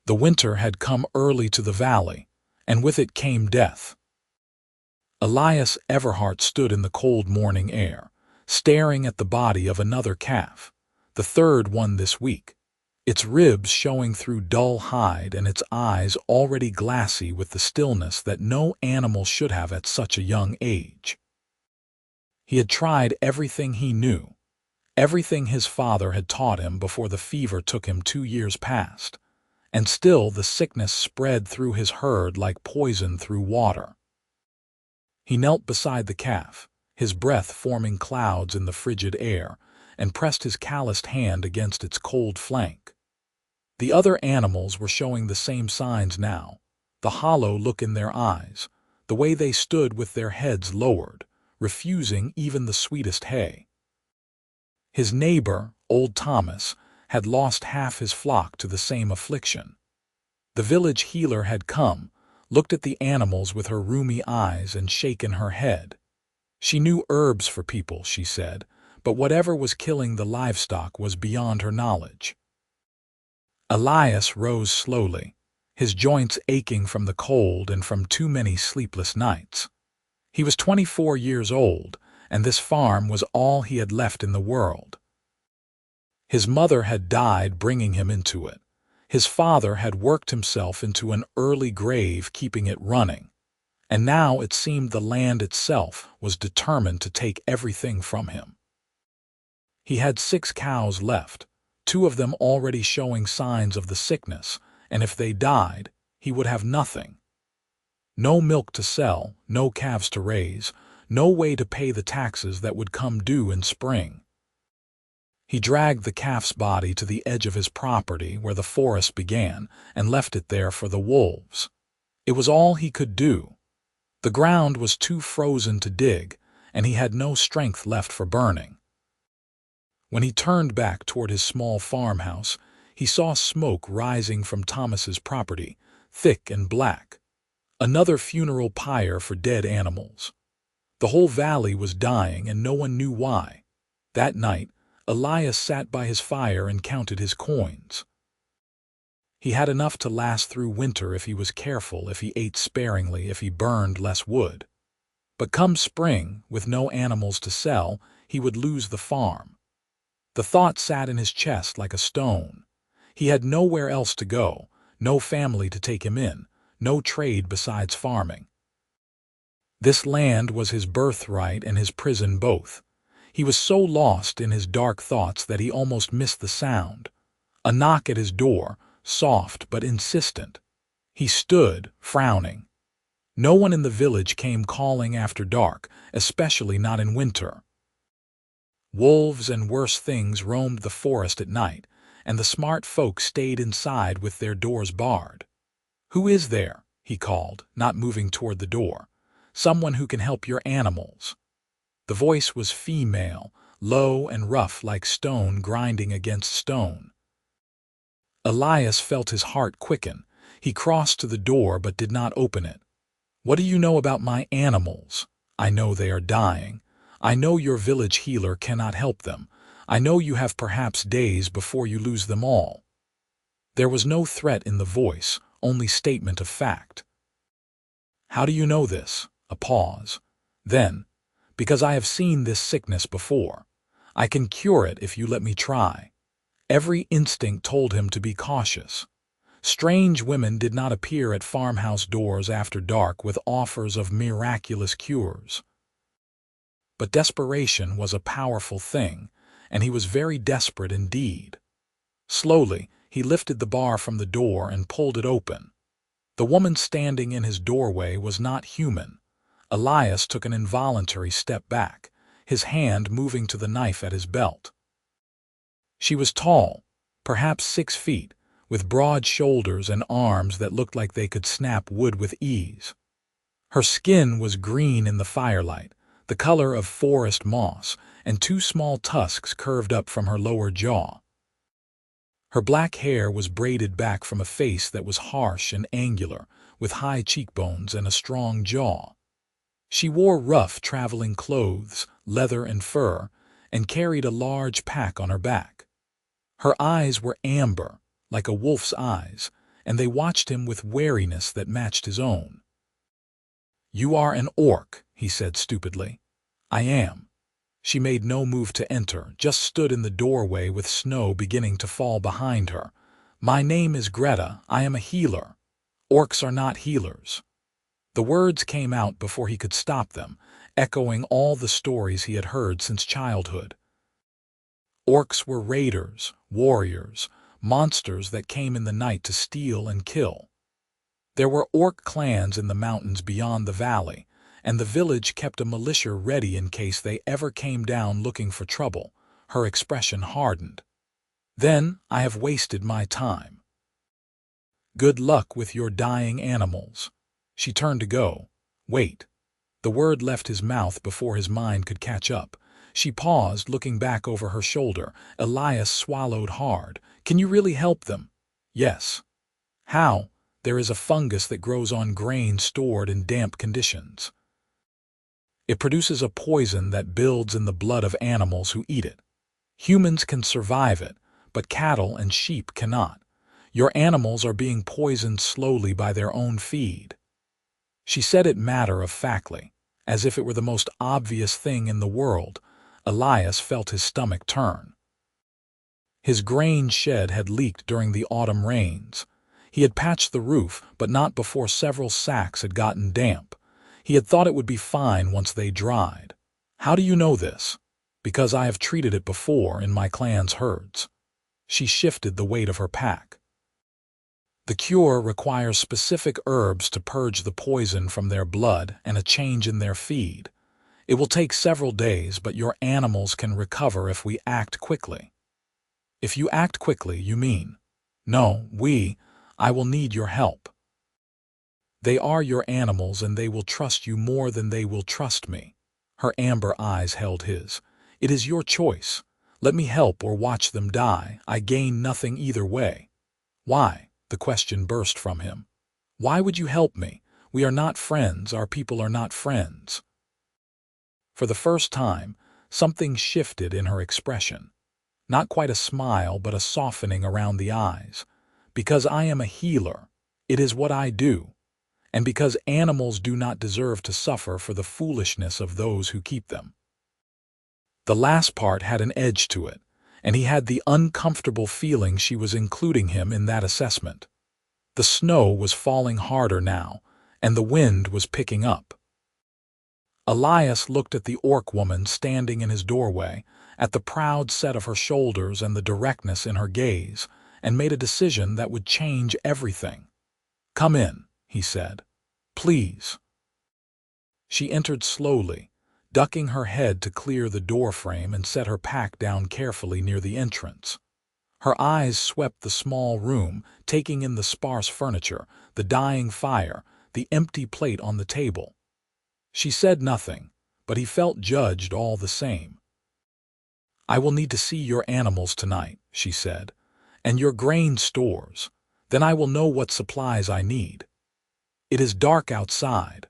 The winter had come early to the valley, and with it came death. Elias Everhart stood in the cold morning air, staring at the body of another calf, the third one this week, its ribs showing through dull hide and its eyes already glassy with the stillness that no animal should have at such a young age. He had tried everything he knew, everything his father had taught him before the fever took him 2 years past, and still the sickness spread through his herd like poison through water. He knelt beside the calf, his breath forming clouds in the frigid air, and pressed his calloused hand against its cold flank. The other animals were showing the same signs now, the hollow look in their eyes, the way they stood with their heads lowered, refusing even the sweetest hay. His neighbor, old Thomas, had lost half his flock to the same affliction. The village healer had come, looked at the animals with her rheumy eyes and shaken her head. She knew herbs for people, she said, but whatever was killing the livestock was beyond her knowledge. Elias rose slowly, his joints aching from the cold and from too many sleepless nights. He was 24 years old, and this farm was all he had left in the world. His mother had died bringing him into it. His father had worked himself into an early grave keeping it running, and now it seemed the land itself was determined to take everything from him. He had 6 cows left, 2 of them already showing signs of the sickness, and if they died, he would have nothing. No milk to sell, no calves to raise, no way to pay the taxes that would come due in spring. He dragged the calf's body to the edge of his property where the forest began and left it there for the wolves. It was all he could do. The ground was too frozen to dig, and he had no strength left for burning. When he turned back toward his small farmhouse, he saw smoke rising from Thomas's property, thick and black. Another funeral pyre for dead animals. The whole valley was dying, and no one knew why. That night, Elias sat by his fire and counted his coins. He had enough to last through winter if he was careful, if he ate sparingly, if he burned less wood. But come spring, with no animals to sell, he would lose the farm. The thought sat in his chest like a stone. He had nowhere else to go, no family to take him in, no trade besides farming. This land was his birthright and his prison both. He was so lost in his dark thoughts that he almost missed the sound. A knock at his door, soft but insistent. He stood, frowning. No one in the village came calling after dark, especially not in winter. Wolves and worse things roamed the forest at night, and the smart folk stayed inside with their doors barred. "Who is there?" he called, not moving toward the door. "Someone who can help your animals." The voice was female, low and rough like stone grinding against stone. Elias felt his heart quicken. He crossed to the door but did not open it. "What do you know about my animals? I know they are dying. I know your village healer cannot help them. I know you have perhaps days before you lose them all." There was no threat in the voice, only statement of fact. "How do you know this?" A pause. Then, "Because I have seen this sickness before. I can cure it if you let me try." Every instinct told him to be cautious. Strange women did not appear at farmhouse doors after dark with offers of miraculous cures. But desperation was a powerful thing, and he was very desperate indeed. Slowly, he lifted the bar from the door and pulled it open. The woman standing in his doorway was not human. Elias took an involuntary step back, his hand moving to the knife at his belt. She was tall, perhaps 6 feet, with broad shoulders and arms that looked like they could snap wood with ease. Her skin was green in the firelight, the color of forest moss, and 2 small tusks curved up from her lower jaw. Her black hair was braided back from a face that was harsh and angular, with high cheekbones and a strong jaw. She wore rough traveling clothes, leather and fur, and carried a large pack on her back. Her eyes were amber, like a wolf's eyes, and they watched him with wariness that matched his own. "You are an orc," he said stupidly. "I am." She made no move to enter, just stood in the doorway with snow beginning to fall behind her. "My name is Greta. I am a healer. Orcs are not healers." The words came out before he could stop them, echoing all the stories he had heard since childhood. Orcs were raiders, warriors, monsters that came in the night to steal and kill. There were orc clans in the mountains beyond the valley, and the village kept a militia ready in case they ever came down looking for trouble. Her expression hardened. "Then I have wasted my time. Good luck with your dying animals." She turned to go. "Wait." The word left his mouth before his mind could catch up. She paused, looking back over her shoulder. Elias swallowed hard. "Can you really help them?" "Yes." "How?" "There is a fungus that grows on grain stored in damp conditions. It produces a poison that builds in the blood of animals who eat it. Humans can survive it, but cattle and sheep cannot. Your animals are being poisoned slowly by their own feed." She said it matter-of-factly, as if it were the most obvious thing in the world. Elias felt his stomach turn. His grain shed had leaked during the autumn rains. He had patched the roof, but not before several sacks had gotten damp. He had thought it would be fine once they dried. "How do you know this?" "Because I have treated it before in my clan's herds." She shifted the weight of her pack. "The cure requires specific herbs to purge the poison from their blood and a change in their feed. It will take several days, but your animals can recover if we act quickly." "If you act quickly, you mean?" "No, I will need your help. They are your animals and they will trust you more than they will trust me." Her amber eyes held his. "It is your choice. Let me help or watch them die. I gain nothing either way." "Why?" The question burst from him. "Why would you help me? We are not friends. Our people are not friends." For the first time, something shifted in her expression. Not quite a smile, but a softening around the eyes. "Because I am a healer. It is what I do. And because animals do not deserve to suffer for the foolishness of those who keep them." The last part had an edge to it, and he had the uncomfortable feeling she was including him in that assessment. The snow was falling harder now, and the wind was picking up. Elias looked at the orc woman standing in his doorway, at the proud set of her shoulders and the directness in her gaze, and made a decision that would change everything. "Come in," he said. "Please." She entered slowly, ducking her head to clear the doorframe and set her pack down carefully near the entrance. Her eyes swept the small room, taking in the sparse furniture, the dying fire, the empty plate on the table. She said nothing, but he felt judged all the same. "I will need to see your animals tonight," she said, "and your grain stores. Then I will know what supplies I need. It is dark outside.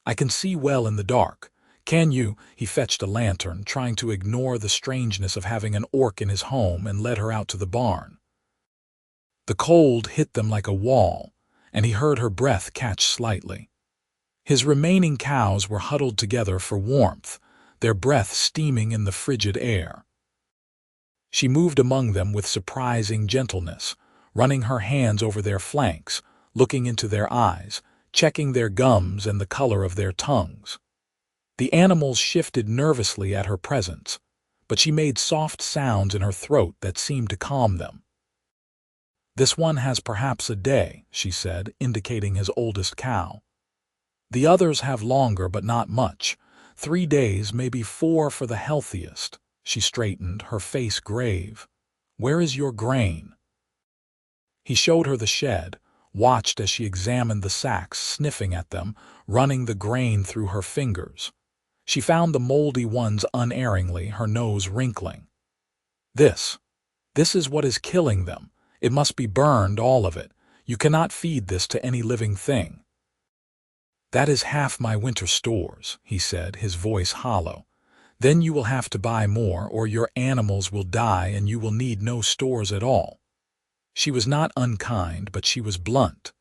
I can see well in the dark. Can you?" He fetched a lantern, trying to ignore the strangeness of having an orc in his home, and led her out to the barn. The cold hit them like a wall, and he heard her breath catch slightly. His remaining cows were huddled together for warmth, their breath steaming in the frigid air. She moved among them with surprising gentleness, running her hands over their flanks, looking into their eyes, checking their gums and the color of their tongues. The animals shifted nervously at her presence, but she made soft sounds in her throat that seemed to calm them. "This one has perhaps a day," she said, indicating his oldest cow. "The others have longer, but not much. 3 days, maybe 4 for the healthiest." She straightened, her face grave. "Where is your grain?" He showed her the shed, watched as she examined the sacks, sniffing at them, running the grain through her fingers. She found the moldy ones unerringly, her nose wrinkling. This is what is killing them. It must be burned, all of it. You cannot feed this to any living thing." "That is half my winter stores," he said, his voice hollow. "Then you will have to buy more, or your animals will die and you will need no stores at all." She was not unkind, but she was blunt.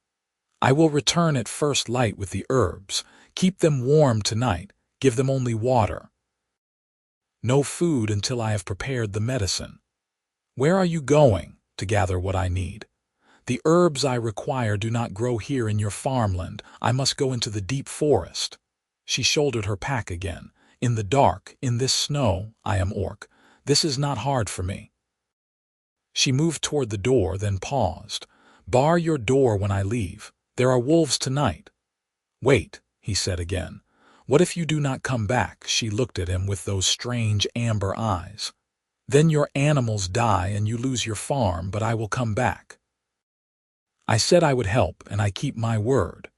"I will return at first light with the herbs. Keep them warm tonight. Give them only water. No food until I have prepared the medicine. Where are you going?" "To gather what I need. The herbs I require do not grow here in your farmland. I must go into the deep forest." She shouldered her pack again. "In the dark, in this snow, I am orc. This is not hard for me." She moved toward the door, then paused. "Bar your door when I leave. There are wolves tonight." "Wait," he said again. "What if you do not come back?" She looked at him with those strange amber eyes. "Then your animals die and you lose your farm, but I will come back. I said I would help, and I keep my word."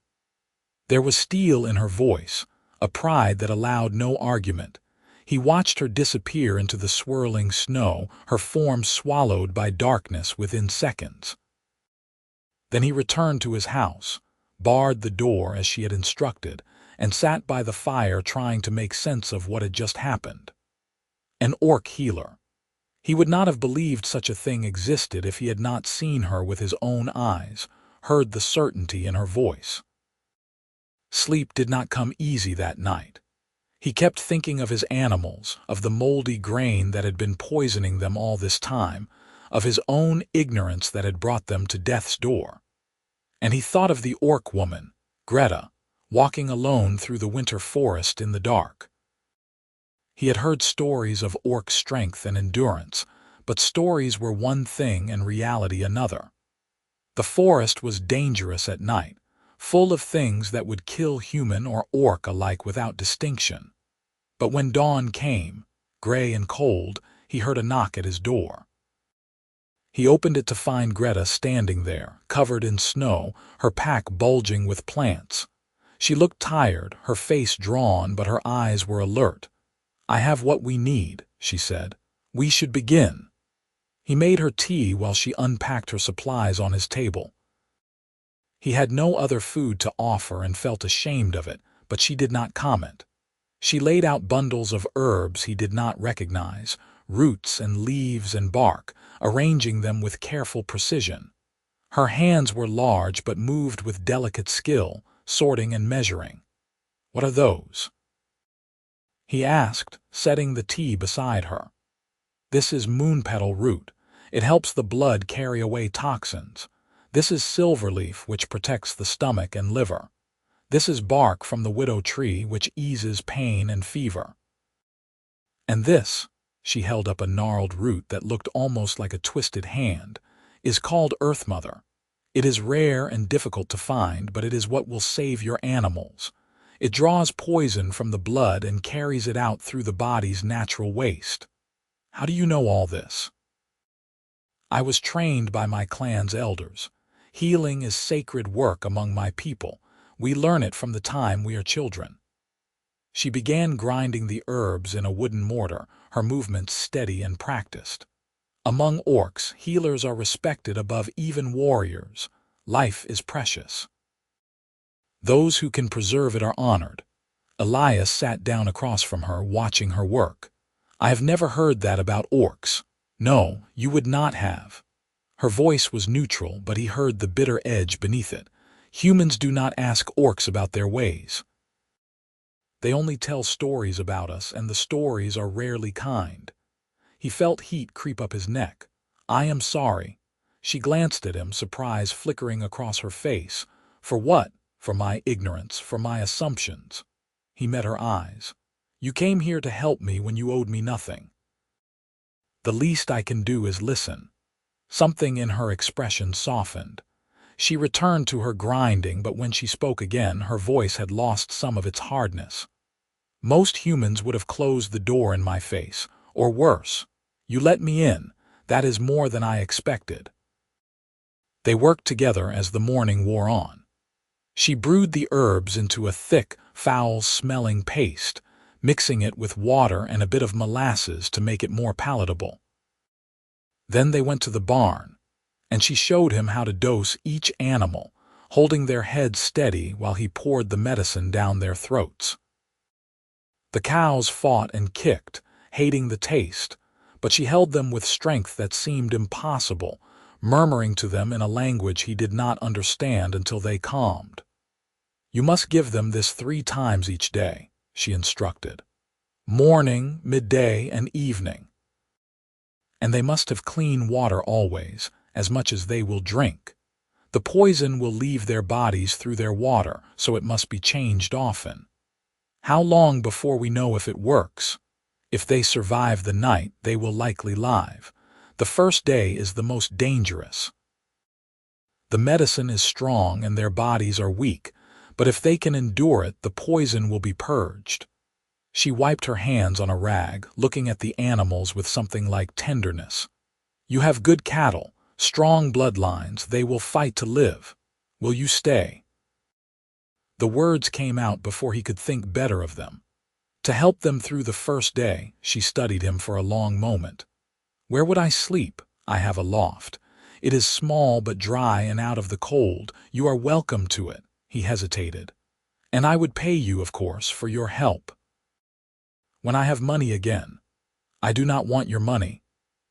There was steel in her voice, a pride that allowed no argument. He watched her disappear into the swirling snow, her form swallowed by darkness within seconds. Then he returned to his house, barred the door as she had instructed, and sat by the fire trying to make sense of what had just happened. An orc healer. He would not have believed such a thing existed if he had not seen her with his own eyes, heard the certainty in her voice. Sleep did not come easy that night. He kept thinking of his animals, of the moldy grain that had been poisoning them all this time, of his own ignorance that had brought them to death's door. And he thought of the orc woman, Greta, walking alone through the winter forest in the dark. He had heard stories of orc strength and endurance, but stories were one thing and reality another. The forest was dangerous at night, full of things that would kill human or orc alike without distinction. But when dawn came, gray and cold, he heard a knock at his door. He opened it to find Greta standing there, covered in snow, her pack bulging with plants. She looked tired, her face drawn, but her eyes were alert. "I have what we need," she said. "We should begin." He made her tea while she unpacked her supplies on his table. He had no other food to offer and felt ashamed of it, but she did not comment. She laid out bundles of herbs he did not recognize, roots and leaves and bark, arranging them with careful precision. Her hands were large but moved with delicate skill, sorting and measuring. "What are those?" he asked, setting the tea beside her. "This is moonpetal root. It helps the blood carry away toxins. This is silverleaf, which protects the stomach and liver. This is bark from the widow tree, which eases pain and fever. And this," she held up a gnarled root that looked almost like a twisted hand, "is called Earth Mother. It is rare and difficult to find, but it is what will save your animals. It draws poison from the blood and carries it out through the body's natural waste." "How do you know all this?" "I was trained by my clan's elders. Healing is sacred work among my people. We learn it from the time we are children." She began grinding the herbs in a wooden mortar, her movements steady and practiced. Among orcs, healers are respected above even warriors. Life is precious. Those who can preserve it are honored. Elias sat down across from her, watching her work. "I have never heard that about orcs." "No, you would not have." Her voice was neutral, but he heard the bitter edge beneath it. "Humans do not ask orcs about their ways. They only tell stories about us, and the stories are rarely kind." He felt heat creep up his neck. "I am sorry." She glanced at him, surprise flickering across her face. "For what?" "For my ignorance, for my assumptions." He met her eyes. "You came here to help me when you owed me nothing. The least I can do is listen." Something in her expression softened. She returned to her grinding, but when she spoke again, her voice had lost some of its hardness. "Most humans would have closed the door in my face, or worse. You let me in. That is more than I expected." They worked together as the morning wore on. She brewed the herbs into a thick, foul-smelling paste, mixing it with water and a bit of molasses to make it more palatable. Then they went to the barn, and she showed him how to dose each animal, holding their heads steady while he poured the medicine down their throats. The cows fought and kicked, hating the taste, but she held them with strength that seemed impossible, murmuring to them in a language he did not understand until they calmed. "You must give them this 3 times each day," she instructed. "Morning, midday, and evening. And they must have clean water always, as much as they will drink. The poison will leave their bodies through their water, so it must be changed often. How long before we know if it works? If they survive the night, they will likely live. The first day is the most dangerous. The medicine is strong and their bodies are weak, but if they can endure it, the poison will be purged." She wiped her hands on a rag, looking at the animals with something like tenderness. "You have good cattle, strong bloodlines, they will fight to live. Will you stay?" The words came out before he could think better of them. To help them through the first day, she studied him for a long moment. "Where would I sleep? I have a loft. It is small but dry and out of the cold. You are welcome to it." He hesitated. "And I would pay you, of course, for your help. When I have money again." "I do not want your money."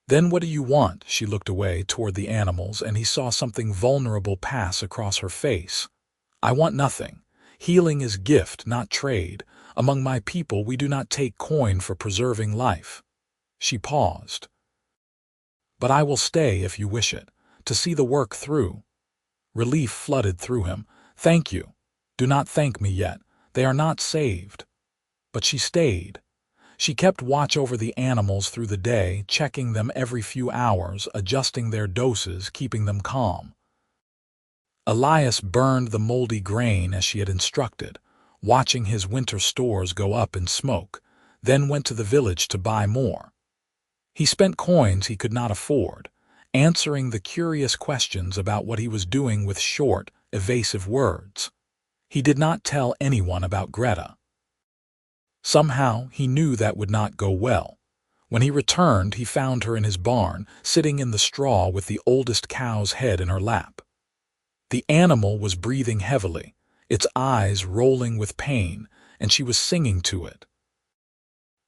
"Then what do you want?" She looked away toward the animals, and he saw something vulnerable pass across her face. "I want nothing. Healing is gift, not trade. Among my people we do not take coin for preserving life." She paused. "But I will stay if you wish it, to see the work through." Relief flooded through him. "Thank you. Do not thank me yet. They are not saved." But she stayed. She kept watch over the animals through the day, checking them every few hours, adjusting their doses, keeping them calm. Elias burned the moldy grain as she had instructed, watching his winter stores go up in smoke, then went to the village to buy more. He spent coins he could not afford, answering the curious questions about what he was doing with short, evasive words. He did not tell anyone about Greta. Somehow, he knew that would not go well. When he returned, he found her in his barn, sitting in the straw with the oldest cow's head in her lap. The animal was breathing heavily, its eyes rolling with pain, and she was singing to it.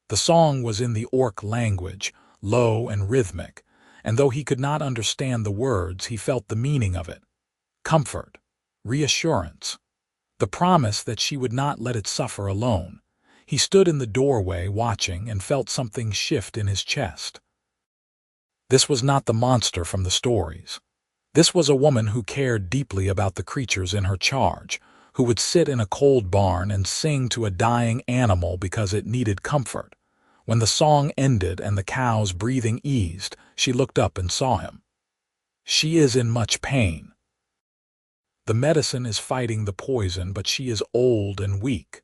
The song was in the Orc language, low and rhythmic, and though he could not understand the words, he felt the meaning of it. Comfort, reassurance, the promise that she would not let it suffer alone. He stood in the doorway watching and felt something shift in his chest. This was not the monster from the stories. This was a woman who cared deeply about the creatures in her charge, who would sit in a cold barn and sing to a dying animal because it needed comfort. When the song ended and the cow's breathing eased, she looked up and saw him. "She is in much pain. The medicine is fighting the poison, but she is old and weak.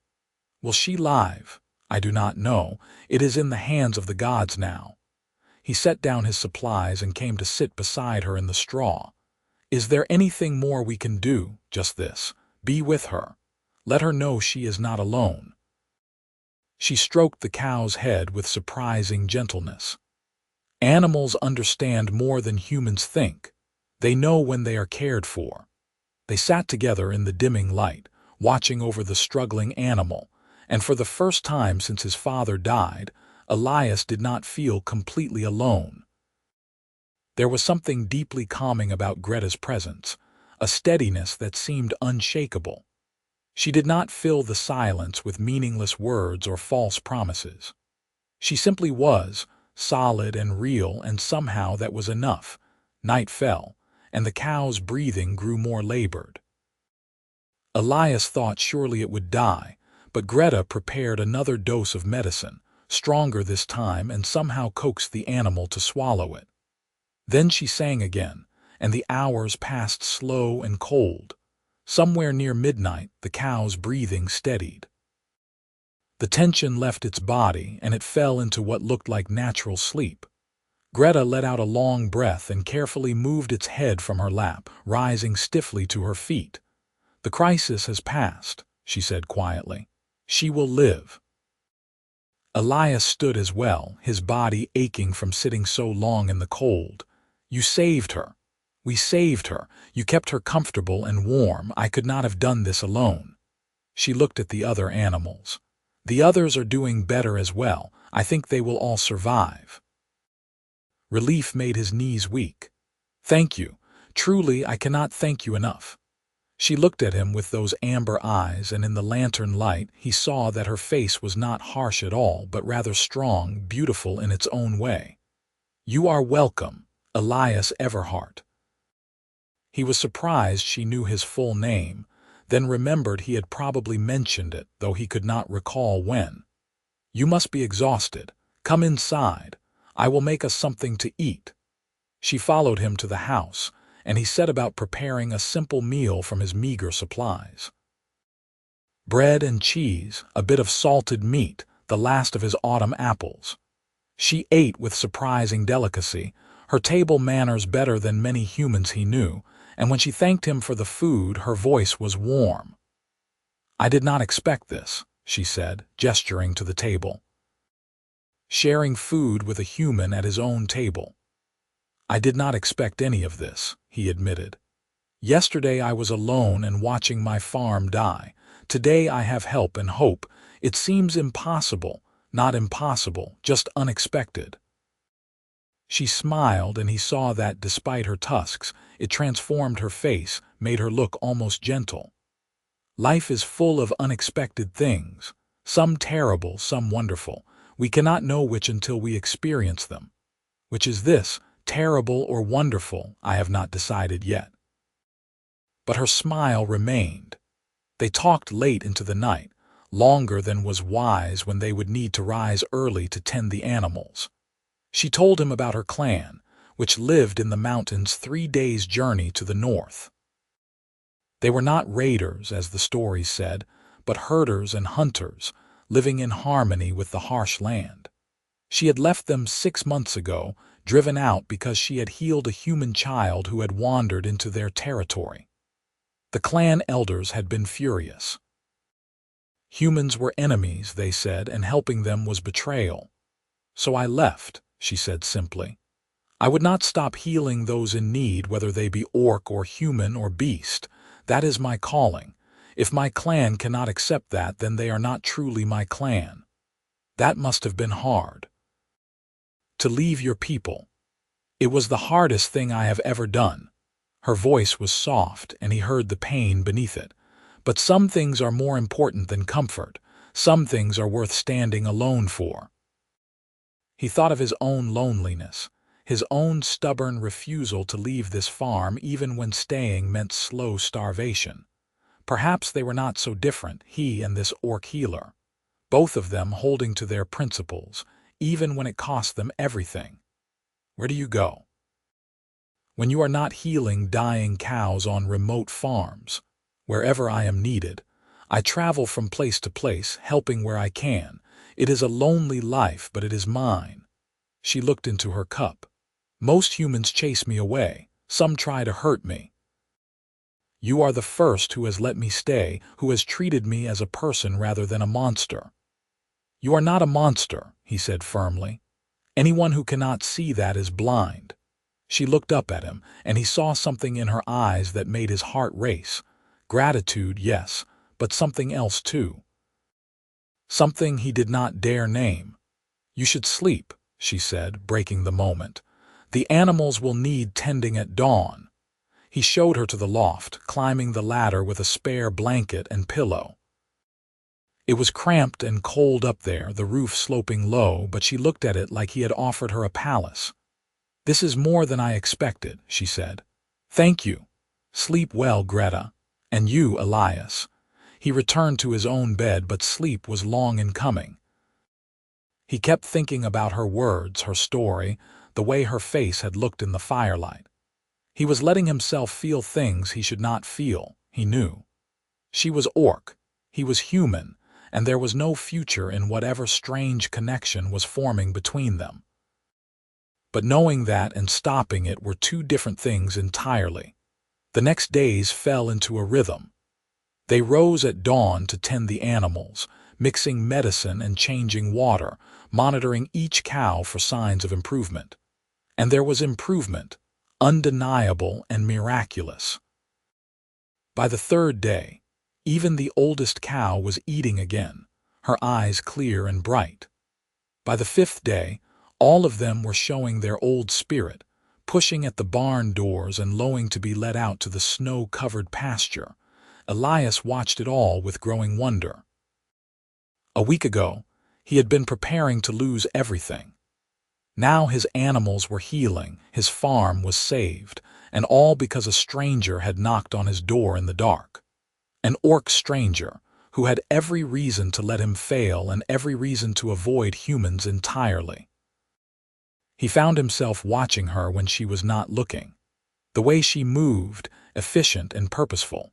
Will she live? I do not know. It is in the hands of the gods now." He set down his supplies and came to sit beside her in the straw. "Is there anything more we can do? Just this. Be with her. Let her know she is not alone." She stroked the cow's head with surprising gentleness. Animals understand more than humans think. They know when they are cared for. They sat together in the dimming light, watching over the struggling animal, and for the first time since his father died, Elias did not feel completely alone. There was something deeply calming about Greta's presence, a steadiness that seemed unshakable. She did not fill the silence with meaningless words or false promises. She simply was, solid and real, and somehow that was enough. Night fell, and the cow's breathing grew more labored. Elias thought surely it would die, but Greta prepared another dose of medicine, stronger this time, and somehow coaxed the animal to swallow it. Then she sang again, and the hours passed slow and cold. Somewhere near midnight, the cow's breathing steadied. The tension left its body, and it fell into what looked like natural sleep. Greta let out a long breath and carefully moved its head from her lap, rising stiffly to her feet. "The crisis has passed," she said quietly. "She will live." Elias stood as well, his body aching from sitting so long in the cold. "You saved her. We saved her. You kept her comfortable and warm. I could not have done this alone." She looked at the other animals. "The others are doing better as well. I think they will all survive." Relief made his knees weak. Thank you. Truly, I cannot thank you enough." She looked at him with those amber eyes, and in the lantern light he saw that her face was not harsh at all, but rather strong, beautiful in its own way. "You are welcome, Elias Everhart." He was surprised she knew his full name, then remembered he had probably mentioned it, though he could not recall when. "You must be exhausted. Come inside. I will make us something to eat." She followed him to the house, and he set about preparing a simple meal from his meager supplies. Bread and cheese, a bit of salted meat, the last of his autumn apples. She ate with surprising delicacy, her table manners better than many humans he knew, and when she thanked him for the food, her voice was warm. "I did not expect this," she said, gesturing to the table. Sharing food with a human at his own table. "I did not expect any of this," he admitted. "Yesterday I was alone and watching my farm die. Today I have help and hope. It seems impossible, not impossible, just unexpected." She smiled, and he saw that, despite her tusks, it transformed her face, made her look almost gentle. Life is full of unexpected things, some terrible, some wonderful. We cannot know which until we experience them. Which is this, terrible or wonderful, I have not decided yet. But her smile remained. They talked late into the night, longer than was wise when they would need to rise early to tend the animals. She told him about her clan, which lived in the mountains 3 days' journey to the north. They were not raiders, as the stories said, but herders and hunters, living in harmony with the harsh land. She had left them 6 months ago, driven out because she had healed a human child who had wandered into their territory. The clan elders had been furious. Humans were enemies, they said, and helping them was betrayal. "So I left," she said simply. "I would not stop healing those in need, whether they be orc or human or beast. That is my calling. If my clan cannot accept that, then they are not truly my clan." That must have been hard. "To leave your people. It was the hardest thing I have ever done." Her voice was soft, and he heard the pain beneath it. "But some things are more important than comfort. Some things are worth standing alone for." He thought of his own loneliness, his own stubborn refusal to leave this farm even when staying meant slow starvation. Perhaps they were not so different, he and this orc healer. Both of them holding to their principles, even when it cost them everything. Where do you go? When you are not healing dying cows on remote farms. Wherever I am needed. I travel from place to place, helping where I can. It is a lonely life, but it is mine. She looked into her cup. Most humans chase me away. Some try to hurt me. You are the first who has let me stay, who has treated me as a person rather than a monster. You are not a monster, he said firmly. Anyone who cannot see that is blind. She looked up at him, and he saw something in her eyes that made his heart race. Gratitude, yes, but something else too. Something he did not dare name. You should sleep, she said, breaking the moment. The animals will need tending at dawn. He showed her to the loft, climbing the ladder with a spare blanket and pillow. It was cramped and cold up there, the roof sloping low, but she looked at it like he had offered her a palace. This is more than I expected, she said. Thank you. Sleep well, Greta. And you, Elias. He returned to his own bed, but sleep was long in coming. He kept thinking about her words, her story, the way her face had looked in the firelight. He was letting himself feel things he should not feel, he knew. She was orc, he was human, and there was no future in whatever strange connection was forming between them. But knowing that and stopping it were two different things entirely. The next days fell into a rhythm. They rose at dawn to tend the animals, mixing medicine and changing water, monitoring each cow for signs of improvement. And there was improvement, undeniable and miraculous. By the third day, even the oldest cow was eating again, her eyes clear and bright. By the fifth day, all of them were showing their old spirit, pushing at the barn doors and longing to be let out to the snow-covered pasture. Elias watched it all with growing wonder. A week ago, he had been preparing to lose everything. Now his animals were healing, his farm was saved, and all because a stranger had knocked on his door in the dark. An orc stranger who had every reason to let him fail and every reason to avoid humans entirely. He found himself watching her when she was not looking. The way she moved, efficient and purposeful.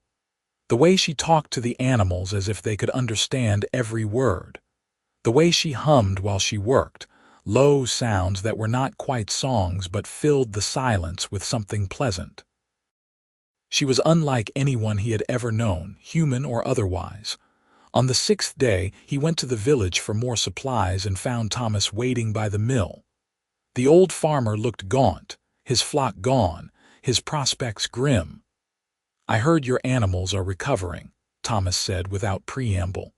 The way she talked to the animals as if they could understand every word. The way she hummed while she worked, low sounds that were not quite songs but filled the silence with something pleasant. She was unlike anyone he had ever known, human or otherwise. On the 6th day, he went to the village for more supplies and found Thomas waiting by the mill. The old farmer looked gaunt, his flock gone, his prospects grim. "I heard your animals are recovering," Thomas said without preamble.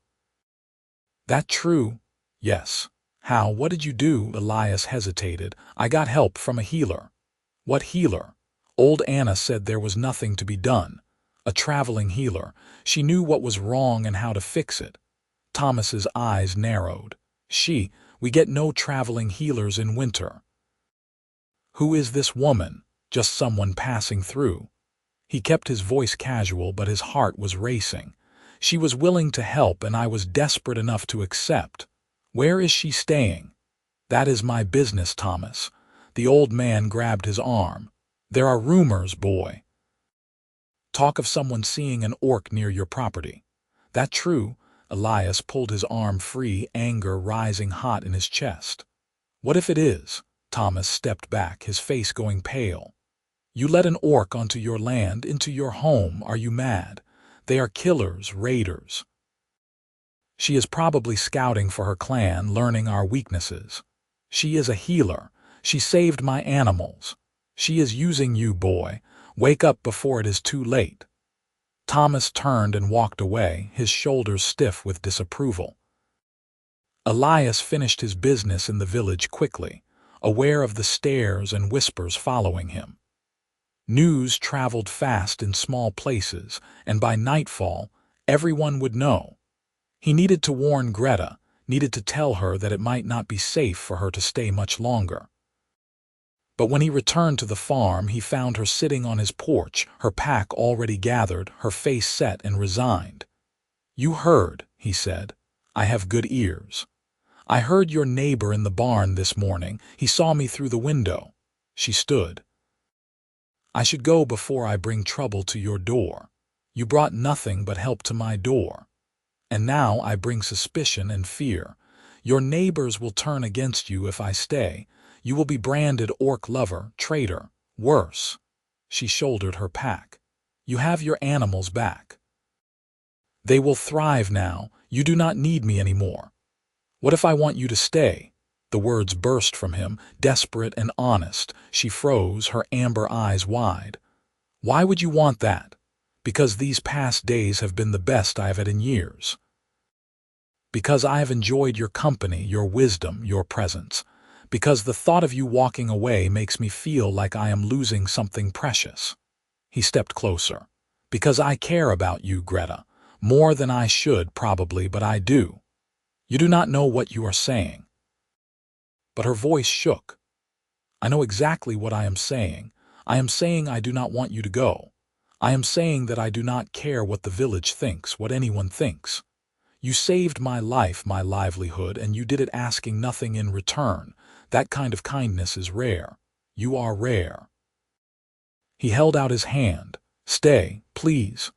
"That true?" "Yes." "How? What did you do?" Elias hesitated. "I got help from a healer." "What healer?" Old Anna said there was nothing to be done. A traveling healer. She knew what was wrong and how to fix it. Thomas's eyes narrowed. We get no traveling healers in winter." "Who is this woman?" "Just someone passing through." He kept his voice casual, but his heart was racing. "She was willing to help, and I was desperate enough to accept." "Where is she staying?" "That is my business, Thomas." The old man grabbed his arm. "There are rumors, boy. Talk of someone seeing an orc near your property." "That true?" Elias pulled his arm free, anger rising hot in his chest. "What if it is?" Thomas stepped back, his face going pale. "You let an orc onto your land, into your home. Are you mad? They are killers, raiders." "She is probably scouting for her clan, learning our weaknesses." "She is a healer. She saved my animals." "She is using you, boy. Wake up before it is too late." Thomas turned and walked away, his shoulders stiff with disapproval. Elias finished his business in the village quickly, aware of the stares and whispers following him. News traveled fast in small places, and by nightfall, everyone would know. He needed to warn Greta, needed to tell her that it might not be safe for her to stay much longer. But when he returned to the farm, he found her sitting on his porch, her pack already gathered, her face set and resigned. "You heard," he said. "I have good ears. I heard your neighbor in the barn this morning. He saw me through the window." She stood. "I should go before I bring trouble to your door. You brought nothing but help to my door. And now I bring suspicion and fear. Your neighbors will turn against you if I stay. You will be branded orc lover, traitor, worse." She shouldered her pack. "You have your animals back. They will thrive now. You do not need me anymore." "What if I want you to stay?" The words burst from him, desperate and honest. She froze, her amber eyes wide. "Why would you want that?" "Because these past days have been the best I have had in years. Because I have enjoyed your company, your wisdom, your presence. Because the thought of you walking away makes me feel like I am losing something precious." He stepped closer. "Because I care about you, Greta. More than I should, probably, but I do. You do not know what you are saying." But her voice shook. "I know exactly what I am saying. I am saying I do not want you to go. I am saying that I do not care what the village thinks, what anyone thinks. You saved my life, my livelihood, and you did it asking nothing in return. That kind of kindness is rare. You are rare." He held out his hand. "Stay, please."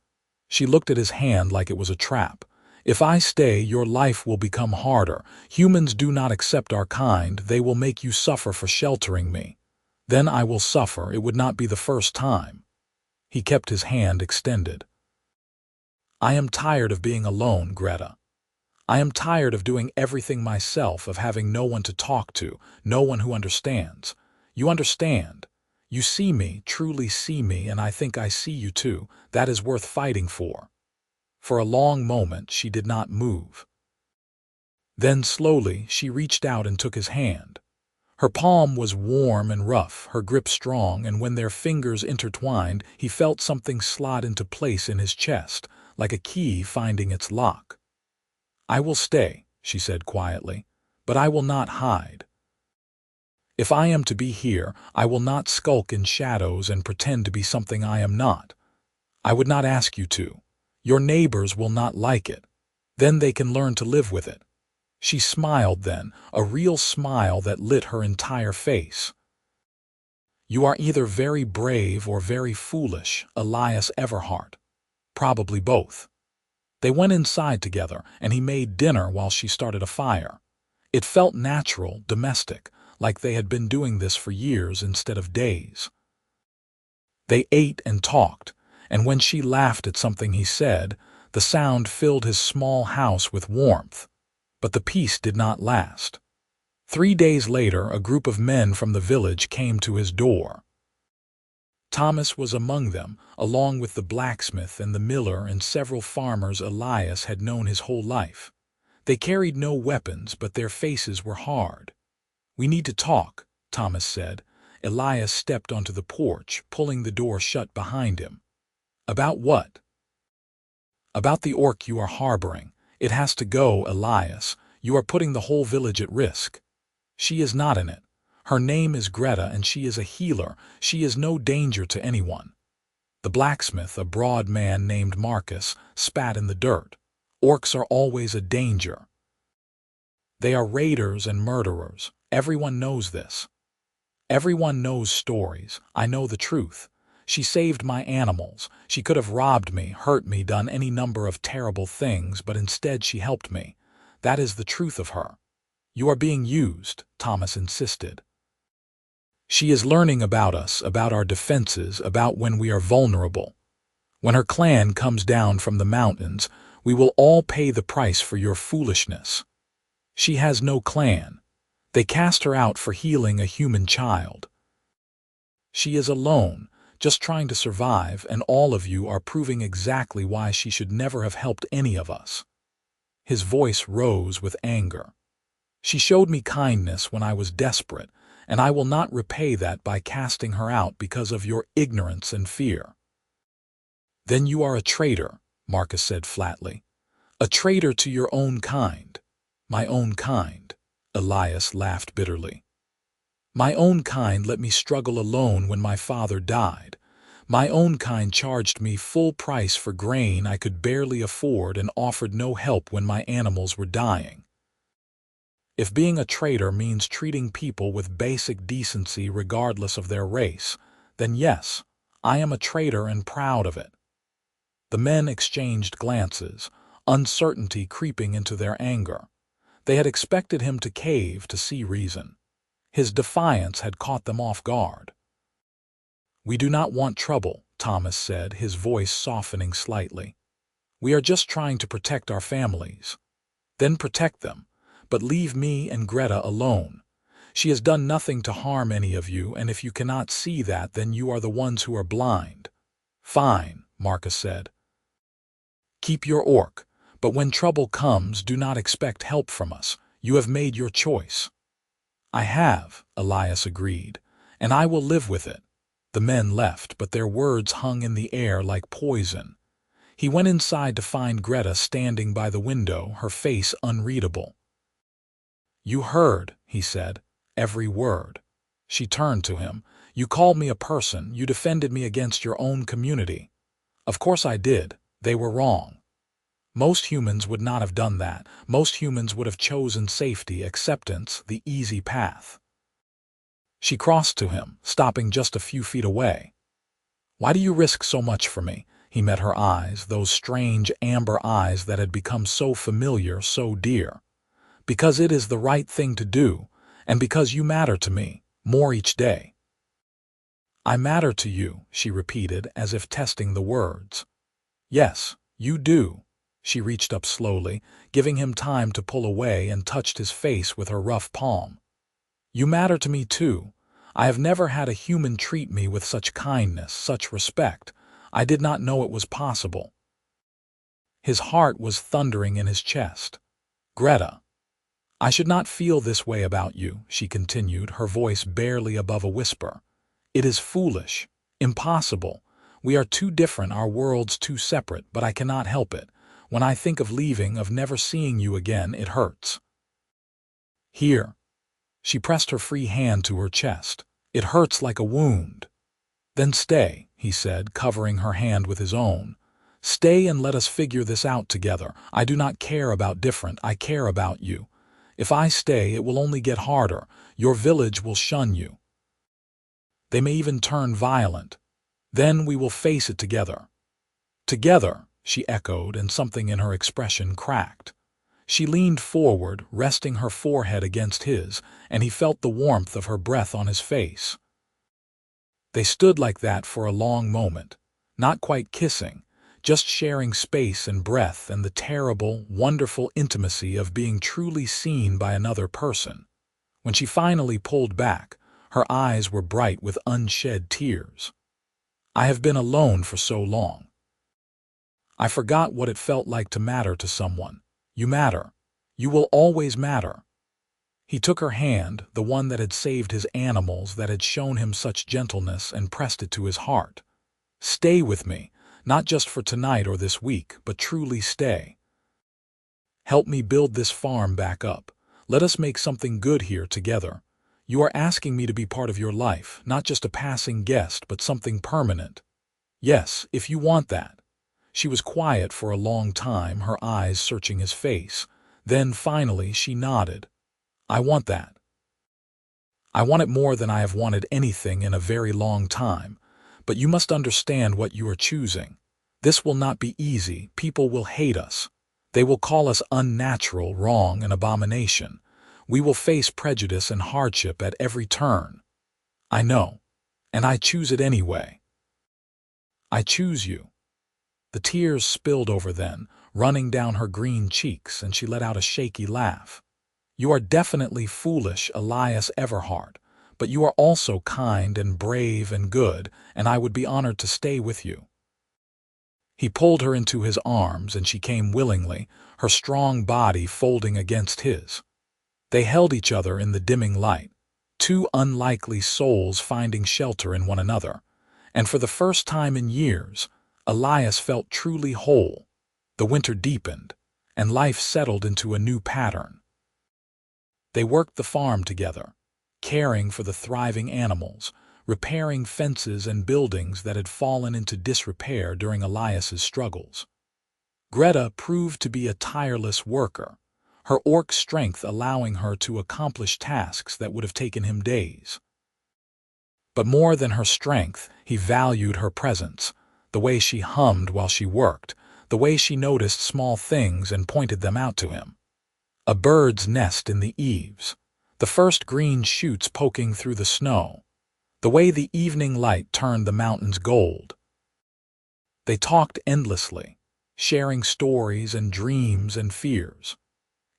She looked at his hand like it was a trap. "If I stay, your life will become harder. Humans do not accept our kind. They will make you suffer for sheltering me. Then I will suffer. It would not be the first time." He kept his hand extended. "I am tired of being alone, Greta. I am tired of doing everything myself, of having no one to talk to, no one who understands. You understand. You see me, truly see me, and I think I see you too. That is worth fighting for." For a long moment she did not move. Then slowly she reached out and took his hand. Her palm was warm and rough, her grip strong, and when their fingers intertwined, he felt something slot into place in his chest, like a key finding its lock. "I will stay," she said quietly, "but I will not hide. If I am to be here, I will not skulk in shadows and pretend to be something I am not. I would not ask you to. Your neighbors will not like it. Then they can learn to live with it." She smiled then, a real smile that lit her entire face. "You are either very brave or very foolish, Elias Everhart. Probably both." They went inside together, and he made dinner while she started a fire. It felt natural, domestic, like they had been doing this for years instead of days. They ate and talked, and when she laughed at something he said, the sound filled his small house with warmth. But the peace did not last. 3 days later, a group of men from the village came to his door. Thomas was among them, along with the blacksmith and the miller and several farmers Elias had known his whole life. They carried no weapons, but their faces were hard. "We need to talk," Thomas said. Elias stepped onto the porch, pulling the door shut behind him. "About what?" "About the orc you are harboring. It has to go, Elias. You are putting the whole village at risk." "She is not in it. Her name is Greta, and she is a healer. She is no danger to anyone." The blacksmith, a broad man named Marcus, spat in the dirt. "Orcs are always a danger. They are raiders and murderers. Everyone knows this. Everyone knows stories. I know the truth. She saved my animals. She could have robbed me, hurt me, done any number of terrible things, but instead she helped me. That is the truth of her." "You are being used," Thomas insisted. "She is learning about us, about our defenses, about when we are vulnerable. When her clan comes down from the mountains, we will all pay the price for your foolishness. She has no clan. They cast her out for healing a human child. She is alone, just trying to survive, and all of you are proving exactly why she should never have helped any of us." His voice rose with anger. "She showed me kindness when I was desperate, and I will not repay that by casting her out because of your ignorance and fear." "Then you are a traitor," Marcus said flatly. "A traitor to your own kind." "My own kind," Elias laughed bitterly. "My own kind let me struggle alone when my father died. My own kind charged me full price for grain I could barely afford and offered no help when my animals were dying. If being a traitor means treating people with basic decency regardless of their race, then yes, I am a traitor and proud of it." The men exchanged glances, uncertainty creeping into their anger. They had expected him to cave to see reason. His defiance had caught them off guard. "We do not want trouble," Thomas said, his voice softening slightly. "We are just trying to protect our families." "Then protect them, but leave me and Greta alone. She has done nothing to harm any of you, and if you cannot see that, then you are the ones who are blind." "Fine," Marcus said. "Keep your orc, but when trouble comes, do not expect help from us. You have made your choice." "I have," Elias agreed, "and I will live with it." The men left, but their words hung in the air like poison. He went inside to find Greta standing by the window, her face unreadable. "You heard," he said, "every word." She turned to him. "You called me a person. You defended me against your own community." "Of course I did. They were wrong. Most humans would not have done that. Most humans would have chosen safety, acceptance, the easy path." She crossed to him, stopping just a few feet away. "Why do you risk so much for me?" He met her eyes, those strange amber eyes that had become so familiar, so dear. "Because it is the right thing to do, and because you matter to me, more each day." "I matter to you," she repeated, as if testing the words. "Yes, you do." She reached up slowly, giving him time to pull away, and touched his face with her rough palm. "You matter to me too. I have never had a human treat me with such kindness, such respect. I did not know it was possible." His heart was thundering in his chest. "Greta." I should not feel this way about you, she continued, her voice barely above a whisper. It is foolish, impossible. We are too different, our worlds too separate, but I cannot help it. When I think of leaving, of never seeing you again, it hurts. Here. She pressed her free hand to her chest. It hurts like a wound. Then stay, he said, covering her hand with his own. Stay and let us figure this out together. I do not care about different, I care about you. If I stay, it will only get harder. Your village will shun you. They may even turn violent. Then we will face it together. Together, she echoed, and something in her expression cracked. She leaned forward, resting her forehead against his, and he felt the warmth of her breath on his face. They stood like that for a long moment, not quite kissing, just sharing space and breath and the terrible, wonderful intimacy of being truly seen by another person. When she finally pulled back, her eyes were bright with unshed tears. I have been alone for so long. I forgot what it felt like to matter to someone. You matter. You will always matter. He took her hand, the one that had saved his animals, that had shown him such gentleness, and pressed it to his heart. Stay with me, not just for tonight or this week, but truly stay. Help me build this farm back up. Let us make something good here together. You are asking me to be part of your life, not just a passing guest, but something permanent. Yes, if you want that. She was quiet for a long time, her eyes searching his face. Then, finally, she nodded. I want that. I want it more than I have wanted anything in a very long time. But you must understand what you are choosing. This will not be easy. People will hate us. They will call us unnatural, wrong, and abomination. We will face prejudice and hardship at every turn. I know. And I choose it anyway. I choose you. The tears spilled over then, running down her green cheeks, and she let out a shaky laugh. You are definitely foolish, Elias Everhart, but you are also kind and brave and good, and I would be honored to stay with you. He pulled her into his arms, and she came willingly, her strong body folding against his. They held each other in the dimming light, two unlikely souls finding shelter in one another, and for the first time in years, Elias felt truly whole. The winter deepened, and life settled into a new pattern. They worked the farm together, caring for the thriving animals, repairing fences and buildings that had fallen into disrepair during Elias's struggles. Greta proved to be a tireless worker, her orc strength allowing her to accomplish tasks that would have taken him days. But more than her strength, he valued her presence, the way she hummed while she worked, the way she noticed small things and pointed them out to him. A bird's nest in the eaves, the first green shoots poking through the snow, the way the evening light turned the mountains gold. They talked endlessly, sharing stories and dreams and fears.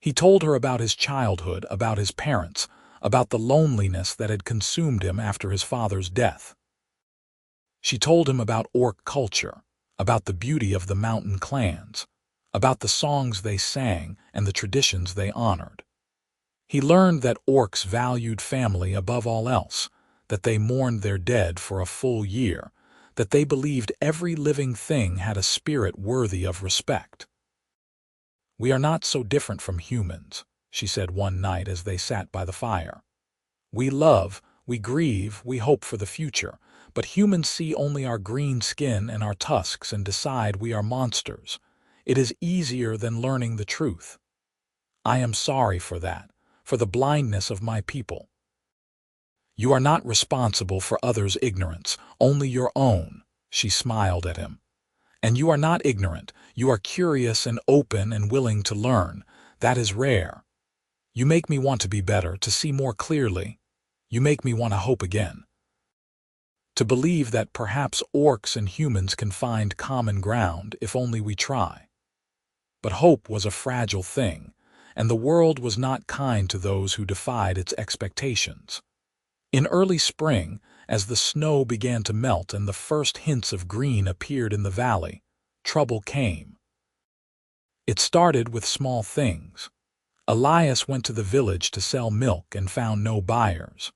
He told her about his childhood, about his parents, about the loneliness that had consumed him after his father's death. She told him about orc culture, about the beauty of the mountain clans, about the songs they sang and the traditions they honored. He learned that orcs valued family above all else, that they mourned their dead for a full year, that they believed every living thing had a spirit worthy of respect. We are not so different from humans, she said one night as they sat by the fire. We love, we grieve, we hope for the future, but humans see only our green skin and our tusks and decide we are monsters. It is easier than learning the truth. I am sorry for that, for the blindness of my people. You are not responsible for others' ignorance, only your own, she smiled at him. And you are not ignorant, you are curious and open and willing to learn. That is rare. You make me want to be better, to see more clearly. You make me want to hope again. To believe that perhaps orcs and humans can find common ground if only we try. But hope was a fragile thing, and the world was not kind to those who defied its expectations. In early spring, as the snow began to melt and the first hints of green appeared in the valley, trouble came. It started with small things. Elias went to the village to sell milk and found no buyers.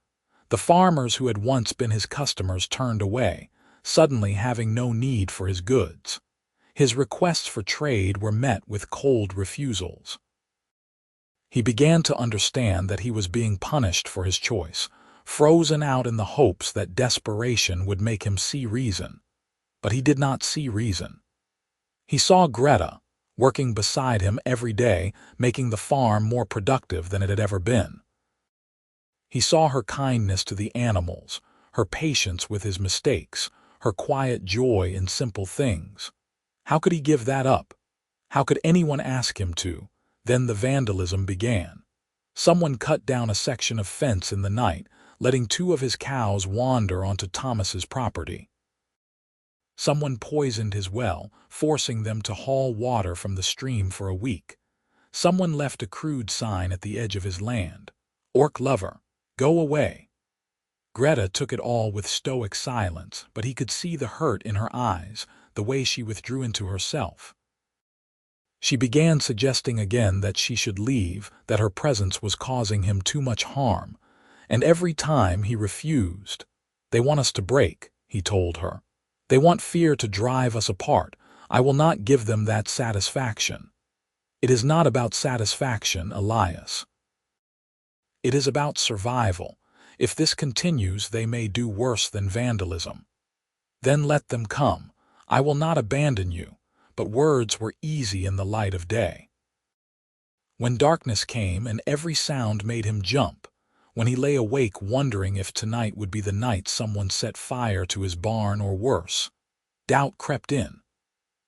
The farmers who had once been his customers turned away, suddenly having no need for his goods. His requests for trade were met with cold refusals. He began to understand that he was being punished for his choice, frozen out in the hopes that desperation would make him see reason. But he did not see reason. He saw Greta, working beside him every day, making the farm more productive than it had ever been. He saw her kindness to the animals, her patience with his mistakes, her quiet joy in simple things. How could he give that up? How could anyone ask him to? Then the vandalism began. Someone cut down a section of fence in the night, letting 2 of his cows wander onto Thomas's property. Someone poisoned his well, forcing them to haul water from the stream for a week. Someone left a crude sign at the edge of his land. "Orc lover, go away." Greta took it all with stoic silence, but he could see the hurt in her eyes, the way she withdrew into herself. She began suggesting again that she should leave, that her presence was causing him too much harm, and every time he refused. "They want us to break," he told her. "They want fear to drive us apart. I will not give them that satisfaction." "It is not about satisfaction, Elias. It is about survival. If this continues, they may do worse than vandalism. Then let them come. I will not abandon you." But words were easy in the light of day. When darkness came and every sound made him jump, when he lay awake wondering if tonight would be the night someone set fire to his barn or worse, doubt crept in.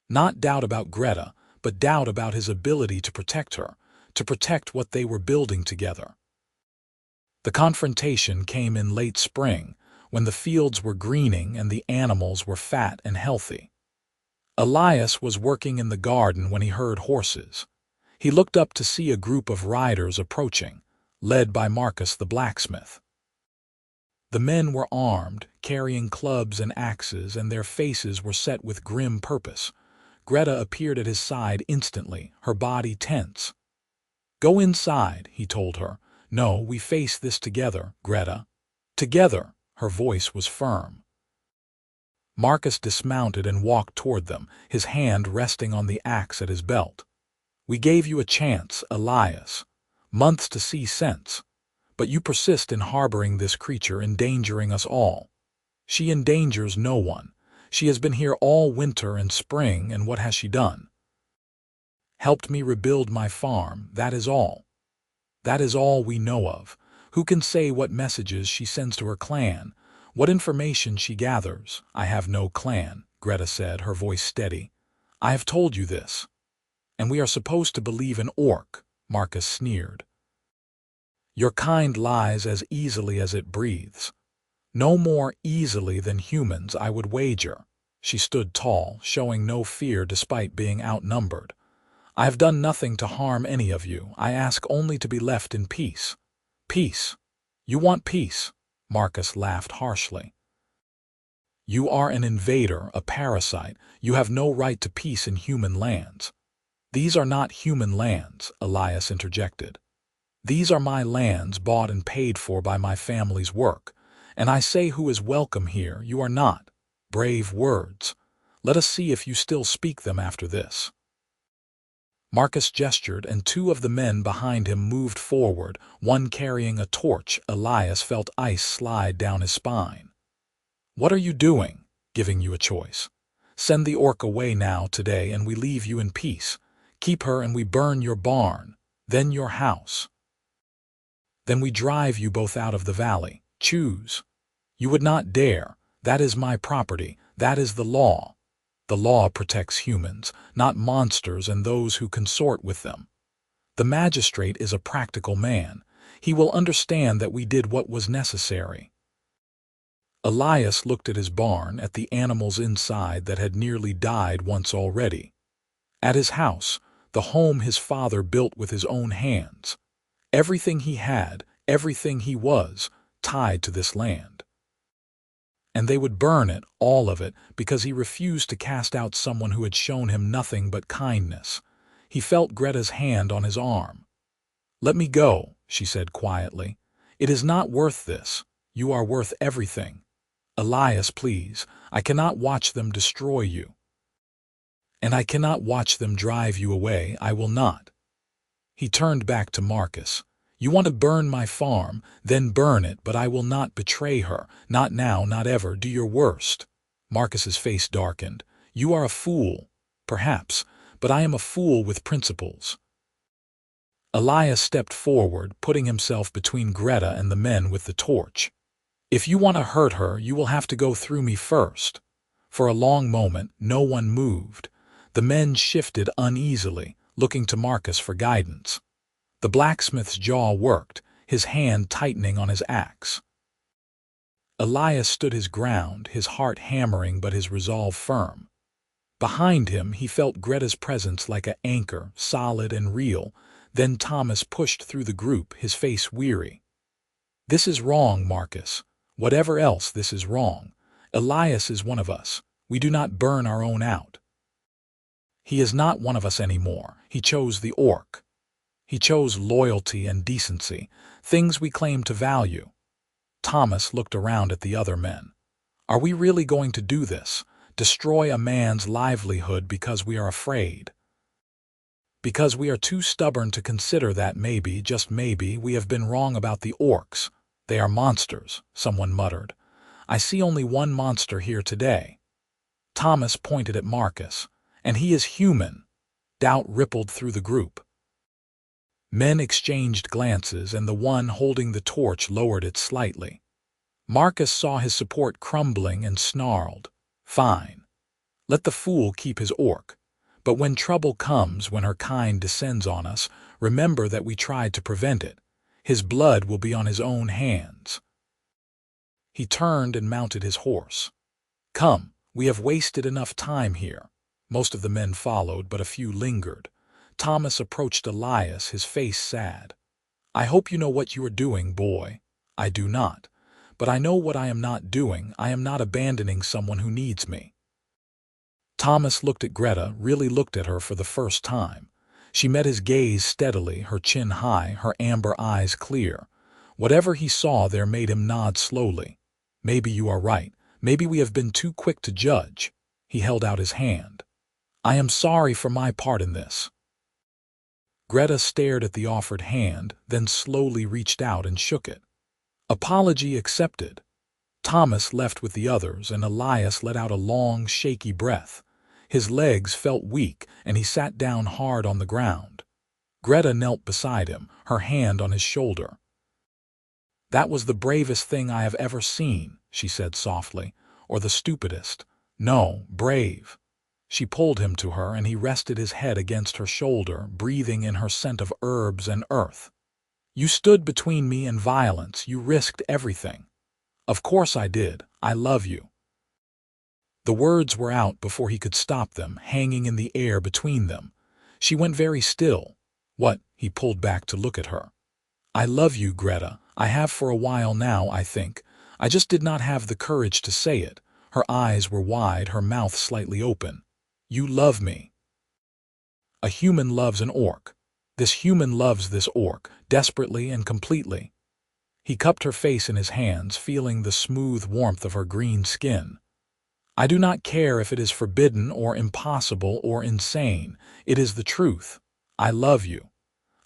Not doubt about Greta, but doubt about his ability to protect her, to protect what they were building together. The confrontation came in late spring, when the fields were greening and the animals were fat and healthy. Elias was working in the garden when he heard horses. He looked up to see a group of riders approaching, led by Marcus the blacksmith. The men were armed, carrying clubs and axes, and their faces were set with grim purpose. Greta appeared at his side instantly, her body tense. "Go inside," he told her. "No, we face this together, Greta." "Together," her voice was firm. Marcus dismounted and walked toward them, his hand resting on the axe at his belt. "We gave you a chance, Elias. Months to see sense. But you persist in harboring this creature, endangering us all." "She endangers no one. She has been here all winter and spring, and what has she done?" "Helped me rebuild my farm, that is all. That is all we know of. Who can say what messages she sends to her clan? What information she gathers?" "I have no clan," Greta said, her voice steady. "I have told you this." "And we are supposed to believe an orc," Marcus sneered. "Your kind lies as easily as it breathes. No more easily than humans, I would wager." She stood tall, showing no fear despite being outnumbered. "I have done nothing to harm any of you. I ask only to be left in peace." "Peace? You want peace?" Marcus laughed harshly. "You are an invader, a parasite. You have no right to peace in human lands." "These are not human lands," Elias interjected. "These are my lands, bought and paid for by my family's work. And I say who is welcome here, you are not." "Brave words. Let us see if you still speak them after this." Marcus gestured, and 2 of the men behind him moved forward, one carrying a torch. Elias felt ice slide down his spine. "What are you doing?" "Giving you a choice. Send the orc away now today and we leave you in peace. Keep her and we burn your barn, then your house. Then we drive you both out of the valley. Choose." "You would not dare. That is my property. That is the law." "The law protects humans, not monsters and those who consort with them. The magistrate is a practical man. He will understand that we did what was necessary." Elias looked at his barn, at the animals inside that had nearly died once already. At his house, the home his father built with his own hands. Everything he had, everything he was, tied to this land. And they would burn it, all of it, because he refused to cast out someone who had shown him nothing but kindness. He felt Greta's hand on his arm. "Let me go," she said quietly. "It is not worth this. You are worth everything. Elias, please, I cannot watch them destroy you. And I cannot watch them drive you away. I will not." He turned back to Marcus. "You want to burn my farm, then burn it, but I will not betray her. Not now, not ever. Do your worst." Marcus's face darkened. "You are a fool, perhaps, but I am a fool with principles." Elias stepped forward, putting himself between Greta and the men with the torch. "If you want to hurt her, you will have to go through me first." For a long moment, no one moved. The men shifted uneasily, looking to Marcus for guidance. The blacksmith's jaw worked, his hand tightening on his axe. Elias stood his ground, his heart hammering but his resolve firm. Behind him, he felt Greta's presence like an anchor, solid and real. Then Thomas pushed through the group, his face weary. "This is wrong, Marcus. Whatever else, this is wrong. Elias is one of us. We do not burn our own out. He is not one of us anymore. He chose the orc. He chose loyalty and decency, things we claim to value." Thomas looked around at the other men. "Are we really going to do this? Destroy a man's livelihood because we are afraid? Because we are too stubborn to consider that maybe, just maybe, we have been wrong about the orcs. They are monsters," someone muttered. "I see only one monster here today." Thomas pointed at Marcus. "And he is human." Doubt rippled through the group. Men exchanged glances, and the one holding the torch lowered it slightly. Marcus saw his support crumbling and snarled. "Fine. Let the fool keep his orc. But when trouble comes, when her kind descends on us, remember that we tried to prevent it. His blood will be on his own hands." He turned and mounted his horse. "Come, we have wasted enough time here." Most of the men followed, but a few lingered. Thomas approached Elias, his face sad. "I hope you know what you are doing, boy." "I do not. But I know what I am not doing. I am not abandoning someone who needs me." Thomas looked at Greta, really looked at her for the first time. She met his gaze steadily, her chin high, her amber eyes clear. Whatever he saw there made him nod slowly. "Maybe you are right. Maybe we have been too quick to judge." He held out his hand. "I am sorry for my part in this." Greta stared at the offered hand, then slowly reached out and shook it. Apology accepted. Thomas left with the others, and Elias let out a long, shaky breath. His legs felt weak, and he sat down hard on the ground. Greta knelt beside him, her hand on his shoulder. "That was the bravest thing I have ever seen," she said softly. "Or the stupidest. No, brave." She pulled him to her, and he rested his head against her shoulder, breathing in her scent of herbs and earth. "You stood between me and violence. You risked everything." "Of course I did. I love you." The words were out before he could stop them, hanging in the air between them. She went very still. "What?" He pulled back to look at her. "I love you, Greta. I have for a while now, I think. I just did not have the courage to say it." Her eyes were wide, her mouth slightly open. "You love me." A human loves an orc. This human loves this orc, desperately and completely. He cupped her face in his hands, feeling the smooth warmth of her green skin. "I do not care if it is forbidden or impossible or insane. It is the truth. I love you."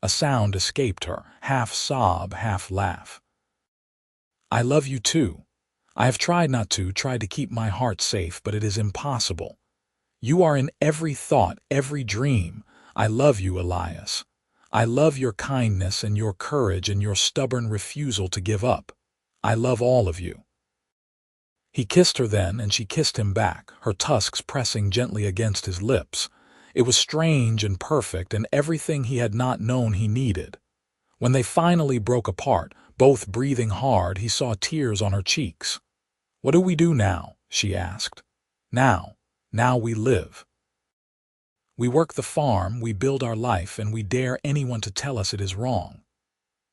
A sound escaped her, half sob, half laugh. "I love you too. I have tried not to, tried to keep my heart safe, but it is impossible. You are in every thought, every dream. I love you, Elias. I love your kindness and your courage and your stubborn refusal to give up. I love all of you." He kissed her then, and she kissed him back, her tusks pressing gently against his lips. It was strange and perfect, and everything he had not known he needed. When they finally broke apart, both breathing hard, he saw tears on her cheeks. "What do we do now?" she asked. Now we live. We work the farm, we build our life, and we dare anyone to tell us it is wrong."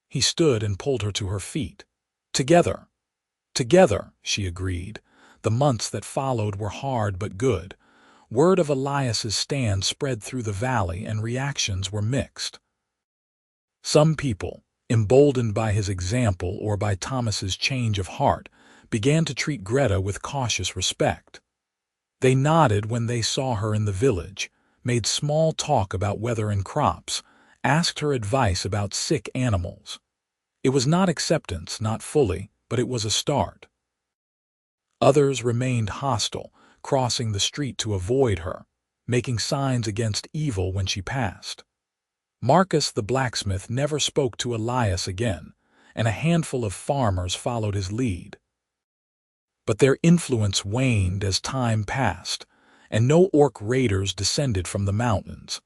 He stood and pulled her to her feet. "Together." "Together," she agreed. The months that followed were hard but good. Word of Elias's stand spread through the valley, and reactions were mixed. Some people, emboldened by his example or by Thomas's change of heart, began to treat Greta with cautious respect. They nodded when they saw her in the village, made small talk about weather and crops, asked her advice about sick animals. It was not acceptance, not fully, but it was a start. Others remained hostile, crossing the street to avoid her, making signs against evil when she passed. Marcus the blacksmith never spoke to Elias again, and a handful of farmers followed his lead. But their influence waned as time passed, and no orc raiders descended from the mountains,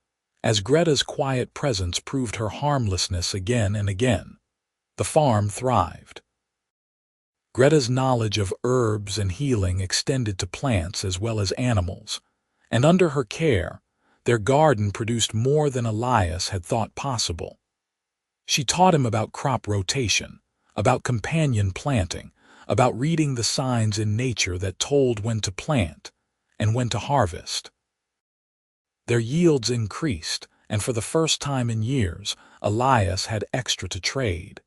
as Greta's quiet presence proved her harmlessness again and again. The farm thrived. Greta's knowledge of herbs and healing extended to plants as well as animals, and under her care, their garden produced more than Elias had thought possible. She taught him about crop rotation, about companion planting, about reading the signs in nature that told when to plant and when to harvest. Their yields increased, and for the first time in years, Elias had extra to trade.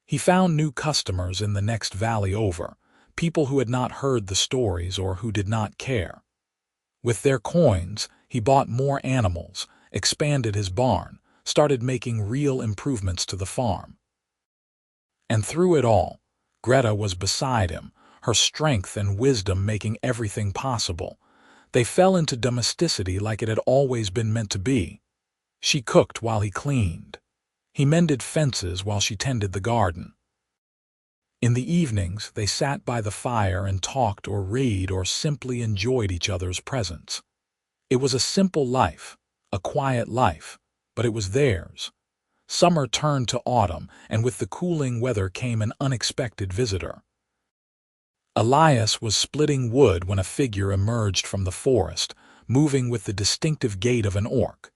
He found new customers in the next valley over, people who had not heard the stories or who did not care. With their coins, he bought more animals, expanded his barn, started making real improvements to the farm. And through it all, Greta was beside him, her strength and wisdom making everything possible. They fell into domesticity like it had always been meant to be. She cooked while he cleaned. He mended fences while she tended the garden. In the evenings, they sat by the fire and talked or read or simply enjoyed each other's presence. It was a simple life, a quiet life, but it was theirs. Summer turned to autumn, and with the cooling weather came an unexpected visitor. Elias was splitting wood when a figure emerged from the forest, moving with the distinctive gait of an orc.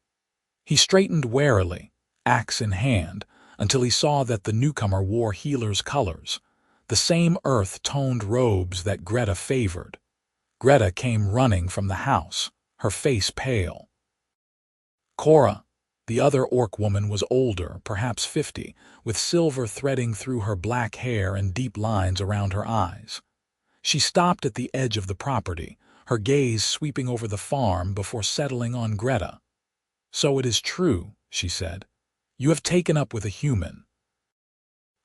He straightened warily, axe in hand, until he saw that the newcomer wore healer's colors, the same earth-toned robes that Greta favored. Greta came running from the house, her face pale. Cora, the other orc woman, was older, perhaps 50, with silver threading through her black hair and deep lines around her eyes. She stopped at the edge of the property, her gaze sweeping over the farm before settling on Greta. "So it is true," she said. "You have taken up with a human."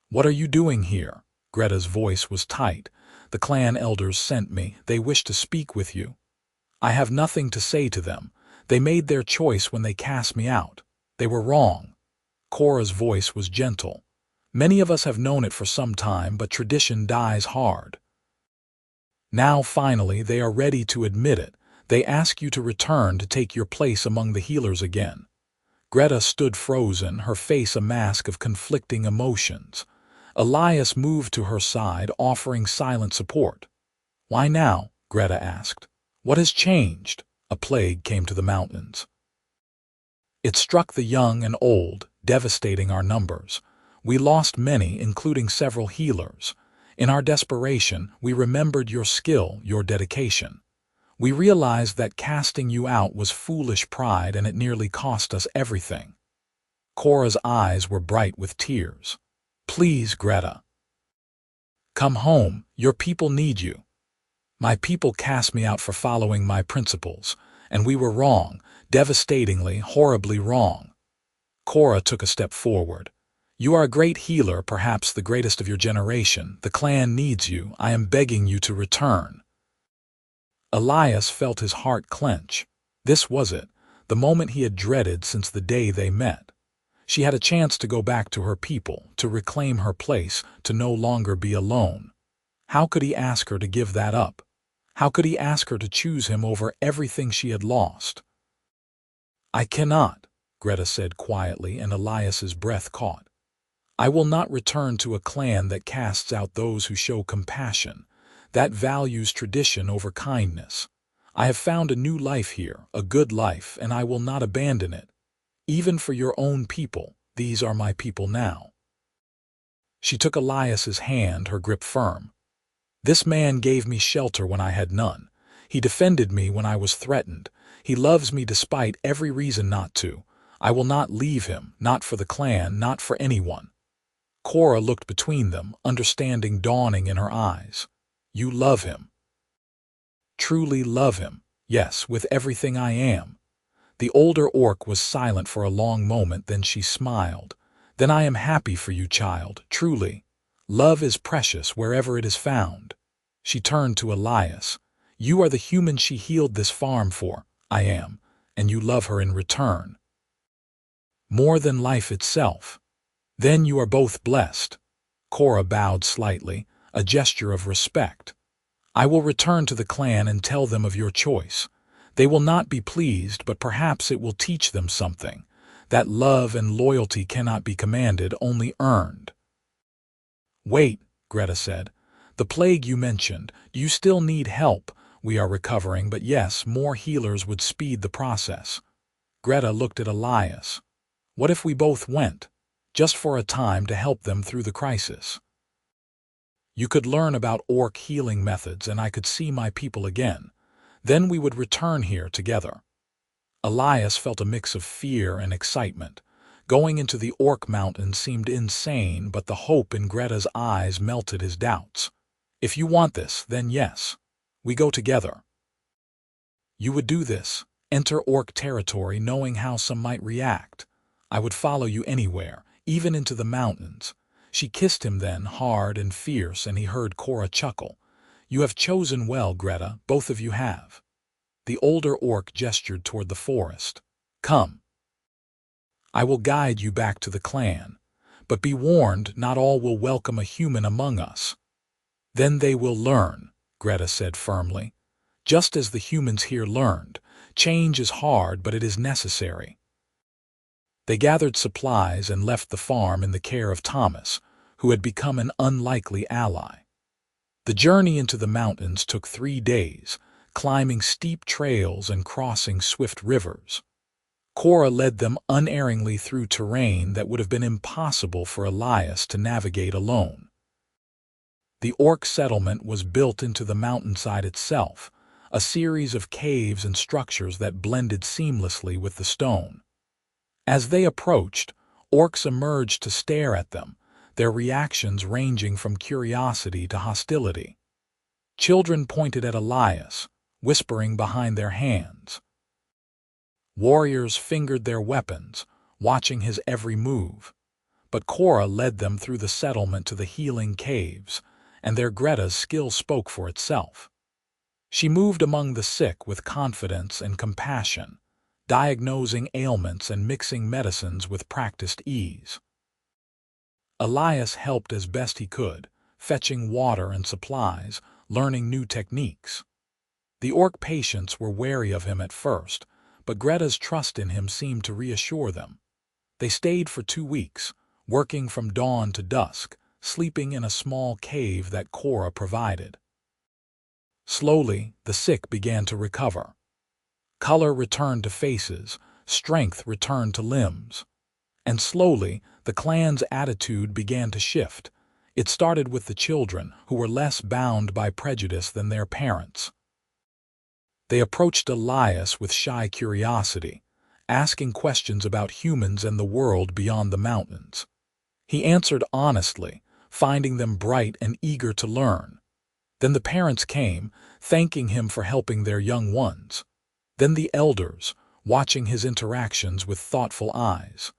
"What are you doing here?" Greta's voice was tight. "The clan elders sent me. They wish to speak with you." "I have nothing to say to them. They made their choice when they cast me out. They were wrong." Cora's voice was gentle. "Many of us have known it for some time, but tradition dies hard. Now, finally, they are ready to admit it. They ask you to return to take your place among the healers again." Greta stood frozen, her face a mask of conflicting emotions. Elias moved to her side, offering silent support. "Why now?" Greta asked. "What has changed?" "A plague came to the mountains. It struck the young and old, devastating our numbers. We lost many, including several healers. In our desperation, we remembered your skill, your dedication. We realized that casting you out was foolish pride, and it nearly cost us everything." Cora's eyes were bright with tears. "Please, Greta. Come home. Your people need you. My people cast me out for following my principles, and we were wrong, devastatingly, horribly wrong." Cora took a step forward. "You are a great healer, perhaps the greatest of your generation. The clan needs you. I am begging you to return." Elias felt his heart clench. This was it, the moment he had dreaded since the day they met. She had a chance to go back to her people, to reclaim her place, to no longer be alone. How could he ask her to give that up? How could he ask her to choose him over everything she had lost? "I cannot," Greta said quietly, and Elias's breath caught. "I will not return to a clan that casts out those who show compassion, that values tradition over kindness. I have found a new life here, a good life, and I will not abandon it. Even for your own people, these are my people now." She took Elias's hand, her grip firm. "This man gave me shelter when I had none. He defended me when I was threatened. He loves me despite every reason not to. I will not leave him, not for the clan, not for anyone. Cora looked between them, understanding dawning in her eyes. You love him. Truly love him. Yes, with everything I am. The older orc was silent for a long moment, then she smiled. Then I am happy for you, child, truly. Love is precious wherever it is found. She turned to Elias. You are the human she healed this farm for. I am, and you love her in return. More than life itself. Then you are both blessed. Cora bowed slightly, a gesture of respect. I will return to the clan and tell them of your choice. They will not be pleased, but perhaps it will teach them something, that love and loyalty cannot be commanded, only earned. Wait, Greta said. The plague you mentioned, do you still need help? We are recovering, but yes, more healers would speed the process. Greta looked at Elias. What if we both went, just for a time, to help them through the crisis? You could learn about orc healing methods and I could see my people again. Then we would return here together. Elias felt a mix of fear and excitement. Going into the orc mountain seemed insane, but the hope in Greta's eyes melted his doubts. If you want this, then yes. We go together. You would do this, enter orc territory knowing how some might react. I would follow you anywhere, even into the mountains. She kissed him then, hard and fierce, and he heard Cora chuckle. You have chosen well, Greta, both of you have. The older orc gestured toward the forest. Come. I will guide you back to the clan. But be warned, not all will welcome a human among us. Then they will learn, Greta said firmly. Just as the humans here learned. Change is hard, but it is necessary. They gathered supplies and left the farm in the care of Thomas, who had become an unlikely ally. The journey into the mountains took 3 days, climbing steep trails and crossing swift rivers. Cora led them unerringly through terrain that would have been impossible for Elias to navigate alone. The orc settlement was built into the mountainside itself, a series of caves and structures that blended seamlessly with the stone. As they approached, orcs emerged to stare at them, their reactions ranging from curiosity to hostility. Children pointed at Elias, whispering behind their hands. Warriors fingered their weapons, watching his every move. But Cora led them through the settlement to the healing caves, and their Greta's skill spoke for itself. She moved among the sick with confidence and compassion, diagnosing ailments and mixing medicines with practiced ease. Elias helped as best he could, fetching water and supplies, learning new techniques. The orc patients were wary of him at first, but Greta's trust in him seemed to reassure them. They stayed for 2 weeks, working from dawn to dusk, sleeping in a small cave that Cora provided. Slowly, the sick began to recover. Color returned to faces, strength returned to limbs. And slowly, the clan's attitude began to shift. It started with the children, who were less bound by prejudice than their parents. They approached Elias with shy curiosity, asking questions about humans and the world beyond the mountains. He answered honestly, finding them bright and eager to learn. Then the parents came, thanking him for helping their young ones. Then the elders, watching his interactions with thoughtful eyes.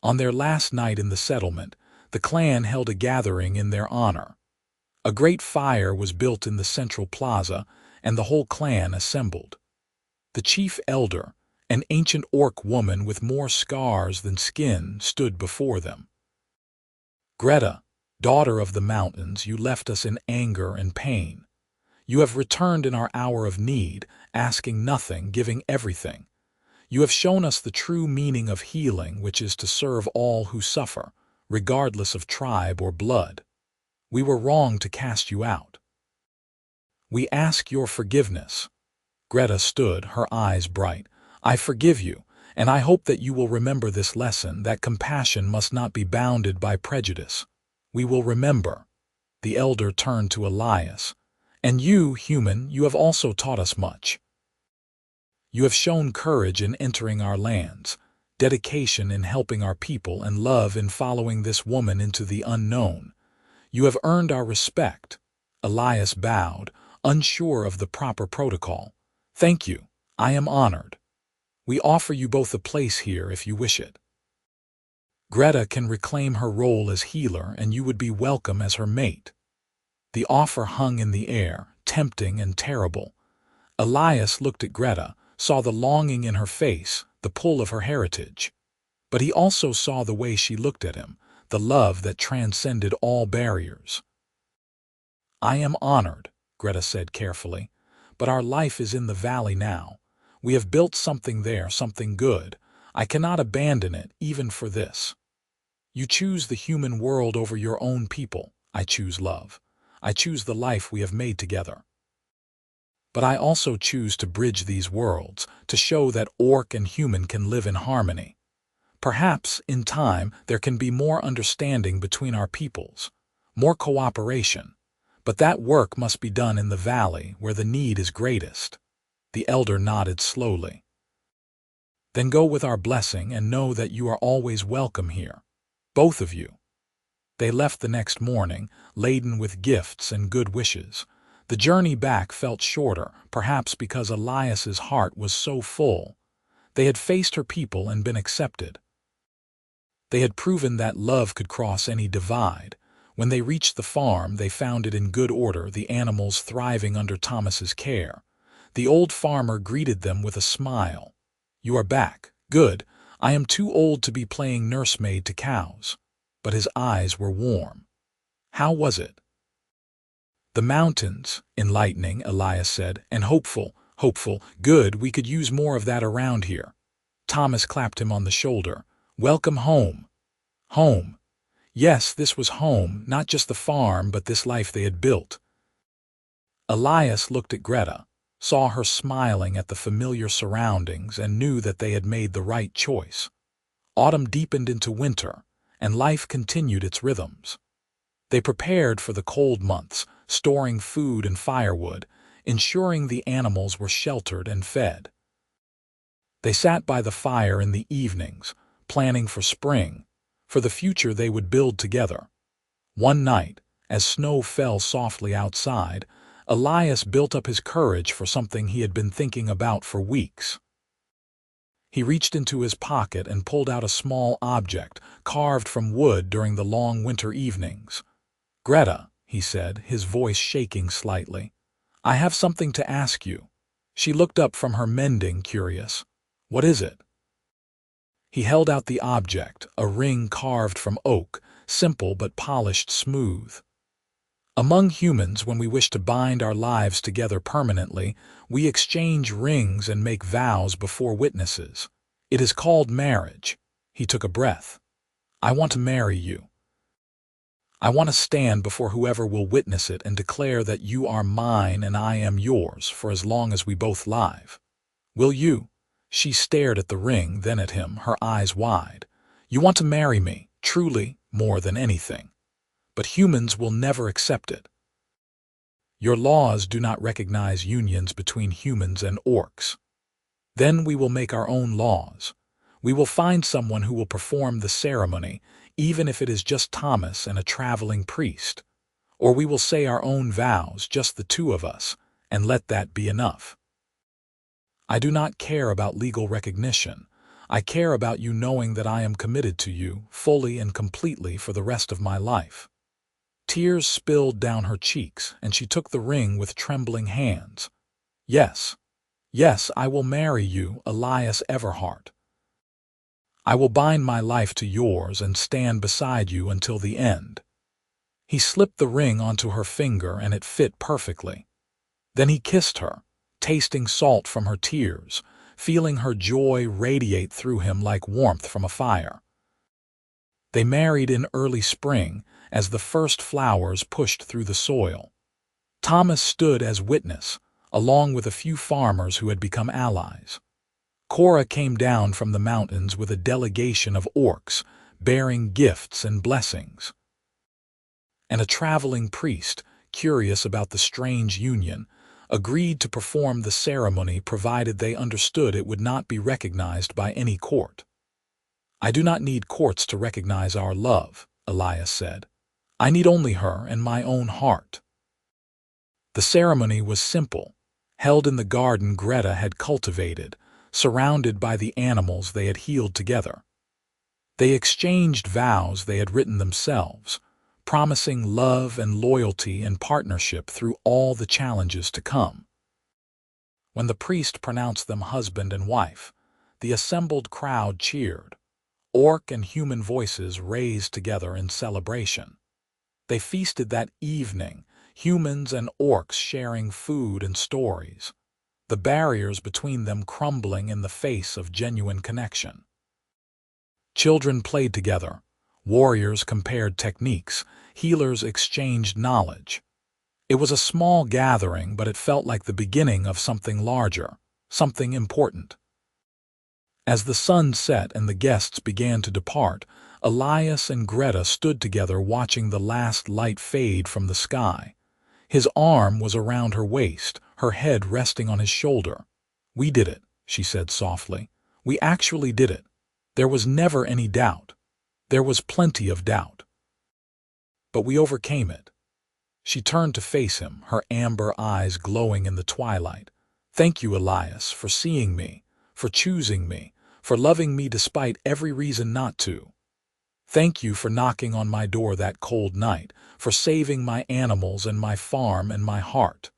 On their last night in the settlement, the clan held a gathering in their honor. A great fire was built in the central plaza, and the whole clan assembled. The chief elder, an ancient orc woman with more scars than skin, stood before them. Greta, daughter of the mountains, you left us in anger and pain. You have returned in our hour of need, asking nothing, giving everything. You have shown us the true meaning of healing, which is to serve all who suffer, regardless of tribe or blood. We were wrong to cast you out. We ask your forgiveness. Greta stood, her eyes bright. I forgive you, and I hope that you will remember this lesson, that compassion must not be bounded by prejudice. We will remember. The elder turned to Elias. And you, human, you have also taught us much. You have shown courage in entering our lands, dedication in helping our people, and love in following this woman into the unknown. You have earned our respect." Elias bowed, unsure of the proper protocol. "Thank you. I am honored. We offer you both a place here if you wish it. Greta can reclaim her role as healer, and you would be welcome as her mate." The offer hung in the air, tempting and terrible. Elias looked at Greta, saw the longing in her face, the pull of her heritage. But he also saw the way she looked at him, the love that transcended all barriers. "I am honored," Greta said carefully, "but our life is in the valley now. We have built something there, something good. I cannot abandon it, even for this. You choose the human world over your own people. I choose love. I choose the life we have made together. But I also choose to bridge these worlds, to show that orc and human can live in harmony. Perhaps, in time, there can be more understanding between our peoples, more cooperation. But that work must be done in the valley, where the need is greatest." The elder nodded slowly. "Then go with our blessing and know that you are always welcome here. Both of you." They left the next morning, laden with gifts and good wishes. The journey back felt shorter, perhaps because Elias's heart was so full. They had faced her people and been accepted. They had proven that love could cross any divide. When they reached the farm, they found it in good order, the animals thriving under Thomas's care. The old farmer greeted them with a smile. "You are back. Good. I am too old to be playing nursemaid to cows." But his eyes were warm. "How was it?" "The mountains, enlightening," Elias said, "and hopeful. Good, we could use more of that around here." Thomas clapped him on the shoulder. "Welcome home." Home. Yes, this was home, not just the farm, but this life they had built. Elias looked at Greta, saw her smiling at the familiar surroundings, and knew that they had made the right choice. Autumn deepened into winter, and life continued its rhythms. They prepared for the cold months, storing food and firewood, ensuring the animals were sheltered and fed. They sat by the fire in the evenings, planning for spring, for the future they would build together. One night, as snow fell softly outside, Elias built up his courage for something he had been thinking about for weeks. He reached into his pocket and pulled out a small object, carved from wood during the long winter evenings. "Greta," he said, his voice shaking slightly, "I have something to ask you." She looked up from her mending, curious. "What is it?" He held out the object, a ring carved from oak, simple but polished smooth. "Among humans, when we wish to bind our lives together permanently, we exchange rings and make vows before witnesses. It is called marriage." He took a breath. "I want to marry you. I want to stand before whoever will witness it and declare that you are mine and I am yours for as long as we both live. Will you?" She stared at the ring, then at him, her eyes wide. "You want to marry me, truly, more than anything. But humans will never accept it. Your laws do not recognize unions between humans and orcs. Then we will make our own laws. We will find someone who will perform the ceremony, even if it is just Thomas and a traveling priest. Or we will say our own vows, just the two of us, and let that be enough. I do not care about legal recognition. I care about you knowing that I am committed to you, fully and completely, for the rest of my life." Tears spilled down her cheeks, and she took the ring with trembling hands. "Yes, yes, I will marry you, Elias Everhart. I will bind my life to yours and stand beside you until the end." He slipped the ring onto her finger, and it fit perfectly. Then he kissed her, tasting salt from her tears, feeling her joy radiate through him like warmth from a fire. They married in early spring, as the first flowers pushed through the soil. Thomas stood as witness, along with a few farmers who had become allies. Cora came down from the mountains with a delegation of orcs, bearing gifts and blessings. And a traveling priest, curious about the strange union, agreed to perform the ceremony provided they understood it would not be recognized by any court. "I do not need courts to recognize our love," Elias said. "I need only her and my own heart." The ceremony was simple, held in the garden Greta had cultivated, surrounded by the animals they had healed together. They exchanged vows they had written themselves, promising love and loyalty and partnership through all the challenges to come. When the priest pronounced them husband and wife, the assembled crowd cheered. Orc and human voices raised together in celebration. They feasted that evening, humans and orcs sharing food and stories, the barriers between them crumbling in the face of genuine connection. Children played together, warriors compared techniques, healers exchanged knowledge. It was a small gathering, but it felt like the beginning of something larger, something important. As the sun set and the guests began to depart, Elias and Greta stood together watching the last light fade from the sky. His arm was around her waist, her head resting on his shoulder. "We did it," she said softly. "We actually did it. There was never any doubt. There was plenty of doubt. But we overcame it." She turned to face him, her amber eyes glowing in the twilight. "Thank you, Elias, for seeing me, for choosing me, for loving me despite every reason not to. Thank you for knocking on my door that cold night, for saving my animals and my farm and my heart."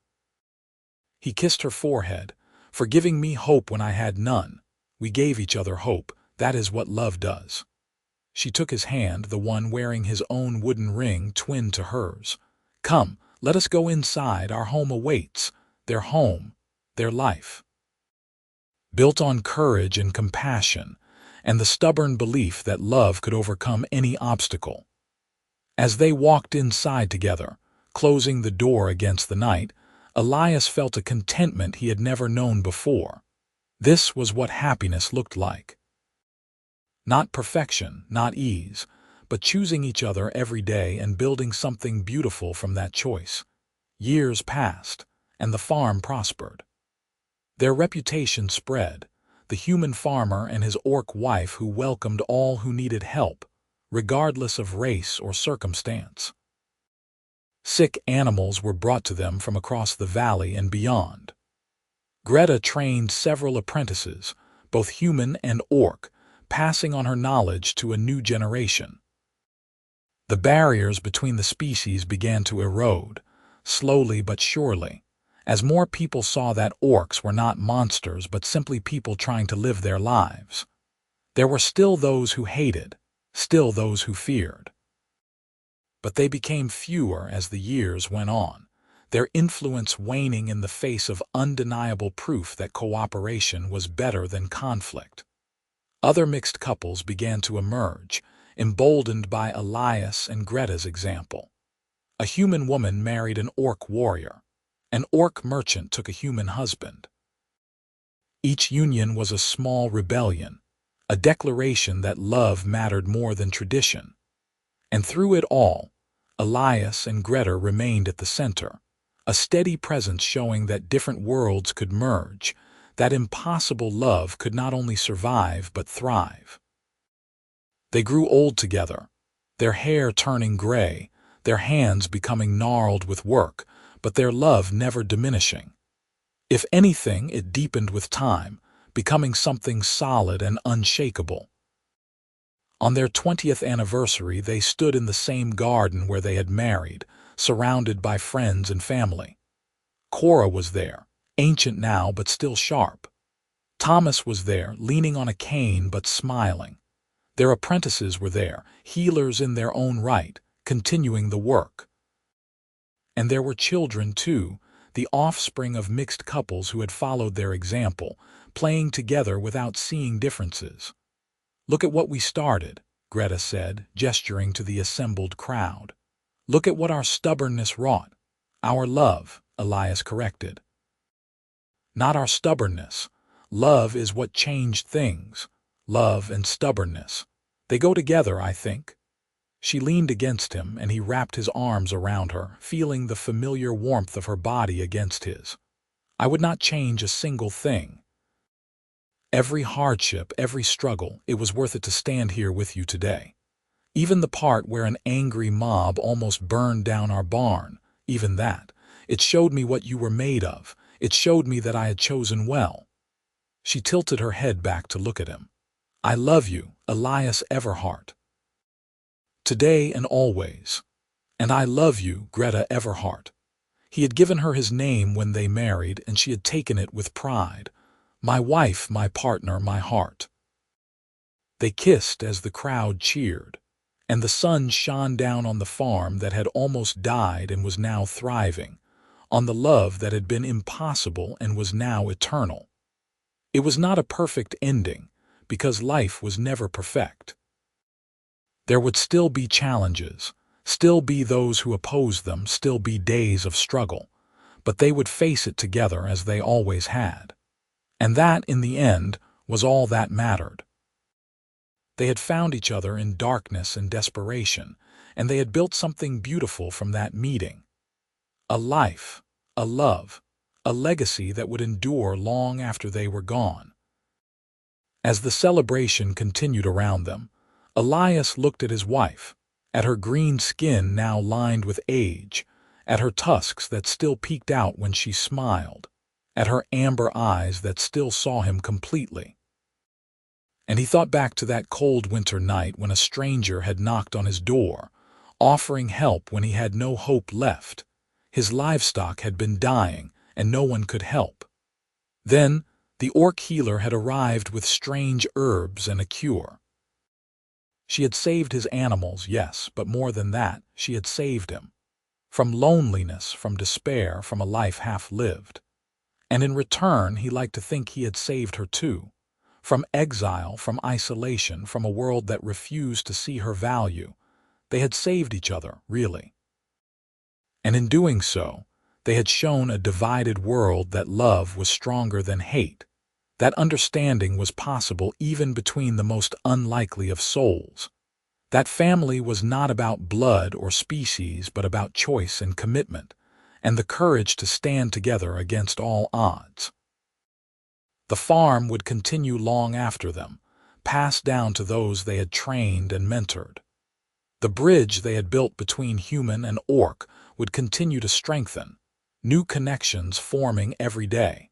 He kissed her forehead, "For giving me hope when I had none. We gave each other hope. That is what love does." She took his hand, the one wearing his own wooden ring twinned to hers. "Come, let us go inside. Our home awaits. Their home, their life. Built on courage and compassion, and the stubborn belief that love could overcome any obstacle." As they walked inside together, closing the door against the night, Elias felt a contentment he had never known before. This was what happiness looked like. Not perfection, not ease, but choosing each other every day and building something beautiful from that choice. Years passed, and the farm prospered. Their reputation spread, the human farmer and his orc wife who welcomed all who needed help, regardless of race or circumstance. Sick animals were brought to them from across the valley and beyond. Greta trained several apprentices, both human and orc, passing on her knowledge to a new generation. The barriers between the species began to erode, slowly but surely, as more people saw that orcs were not monsters but simply people trying to live their lives. There were still those who hated, still those who feared. But they became fewer as the years went on, their influence waning in the face of undeniable proof that cooperation was better than conflict. Other mixed couples began to emerge, emboldened by Elias and Greta's example. A human woman married an orc warrior. An orc merchant took a human husband. Each union was a small rebellion, a declaration that love mattered more than tradition. And through it all, Elias and Greta remained at the center, a steady presence showing that different worlds could merge, that impossible love could not only survive but thrive. They grew old together, their hair turning gray, their hands becoming gnarled with work, but their love never diminishing. If anything, it deepened with time, becoming something solid and unshakable. On their 20th anniversary, they stood in the same garden where they had married, surrounded by friends and family. Cora was there, ancient now but still sharp. Thomas was there, leaning on a cane but smiling. Their apprentices were there, healers in their own right, continuing the work. And there were children, too, the offspring of mixed couples who had followed their example, playing together without seeing differences. "Look at what we started," Greta said, gesturing to the assembled crowd. "Look at what our stubbornness wrought." "Our love," Elias corrected. "Not our stubbornness. Love is what changed things. Love and stubbornness. They go together, I think." She leaned against him, and he wrapped his arms around her, feeling the familiar warmth of her body against his. I would not change a single thing. Every hardship, every struggle, it was worth it to stand here with you today. Even the part where an angry mob almost burned down our barn, even that. It showed me what you were made of. It showed me that I had chosen well. She tilted her head back to look at him. I love you, Elias Everhart. Today and always. And I love you, Greta Everhart. He had given her his name when they married, and she had taken it with pride. My wife, my partner, my heart. They kissed as the crowd cheered, and the sun shone down on the farm that had almost died and was now thriving, on the love that had been impossible and was now eternal. It was not a perfect ending, because life was never perfect. There would still be challenges, still be those who opposed them, still be days of struggle, but they would face it together as they always had. And that, in the end, was all that mattered. They had found each other in darkness and desperation, and they had built something beautiful from that meeting. A life, a love, a legacy that would endure long after they were gone. As the celebration continued around them, Elias looked at his wife, at her green skin now lined with age, at her tusks that still peeked out when she smiled, at her amber eyes that still saw him completely. And he thought back to that cold winter night when a stranger had knocked on his door, offering help when he had no hope left. His livestock had been dying, and no one could help. Then, the orc healer had arrived with strange herbs and a cure. She had saved his animals, yes, but more than that, she had saved him. From loneliness, from despair, from a life half-lived. And in return, he liked to think he had saved her too. From exile, from isolation, from a world that refused to see her value. They had saved each other, really. And in doing so, they had shown a divided world that love was stronger than hate, that understanding was possible even between the most unlikely of souls. That family was not about blood or species, but about choice and commitment, and the courage to stand together against all odds. The farm would continue long after them, passed down to those they had trained and mentored. The bridge they had built between human and orc would continue to strengthen, new connections forming every day.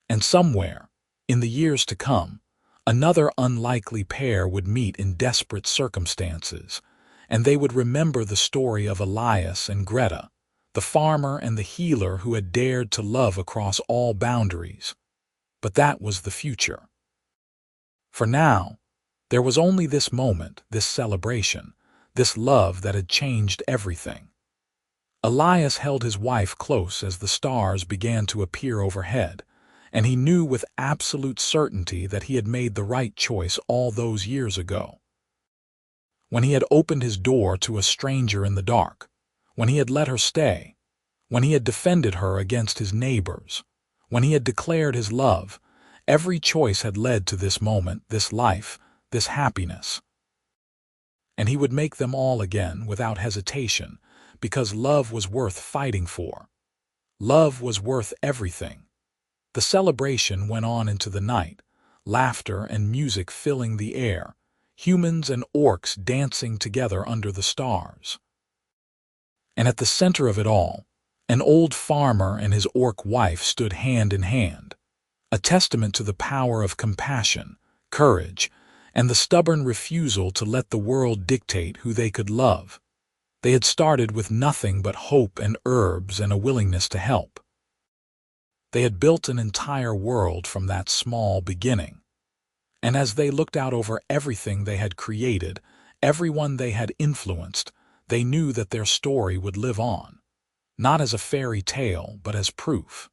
And somewhere, in the years to come, another unlikely pair would meet in desperate circumstances, and they would remember the story of Elias and Greta, the farmer and the healer who had dared to love across all boundaries. But that was the future. For now, there was only this moment, this celebration, this love that had changed everything. Elias held his wife close as the stars began to appear overhead, and he knew with absolute certainty that he had made the right choice all those years ago. When he had opened his door to a stranger in the dark, when he had let her stay, when he had defended her against his neighbors, when he had declared his love, every choice had led to this moment, this life, this happiness. And he would make them all again without hesitation, because love was worth fighting for. Love was worth everything. The celebration went on into the night, laughter and music filling the air, humans and orcs dancing together under the stars. And at the center of it all, an old farmer and his orc wife stood hand in hand, a testament to the power of compassion, courage, and the stubborn refusal to let the world dictate who they could love. They had started with nothing but hope and herbs and a willingness to help. They had built an entire world from that small beginning. And as they looked out over everything they had created, everyone they had influenced, they knew that their story would live on, not as a fairy tale, but as proof.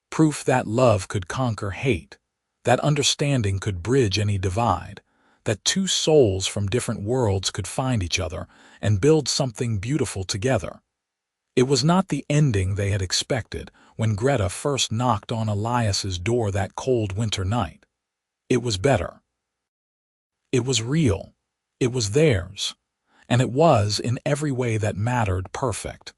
Proof that love could conquer hate, that understanding could bridge any divide, that two souls from different worlds could find each other and build something beautiful together. It was not the ending they had expected when Greta first knocked on Elias's door that cold winter night. It was better. It was real. It was theirs. And it was, in every way that mattered, perfect.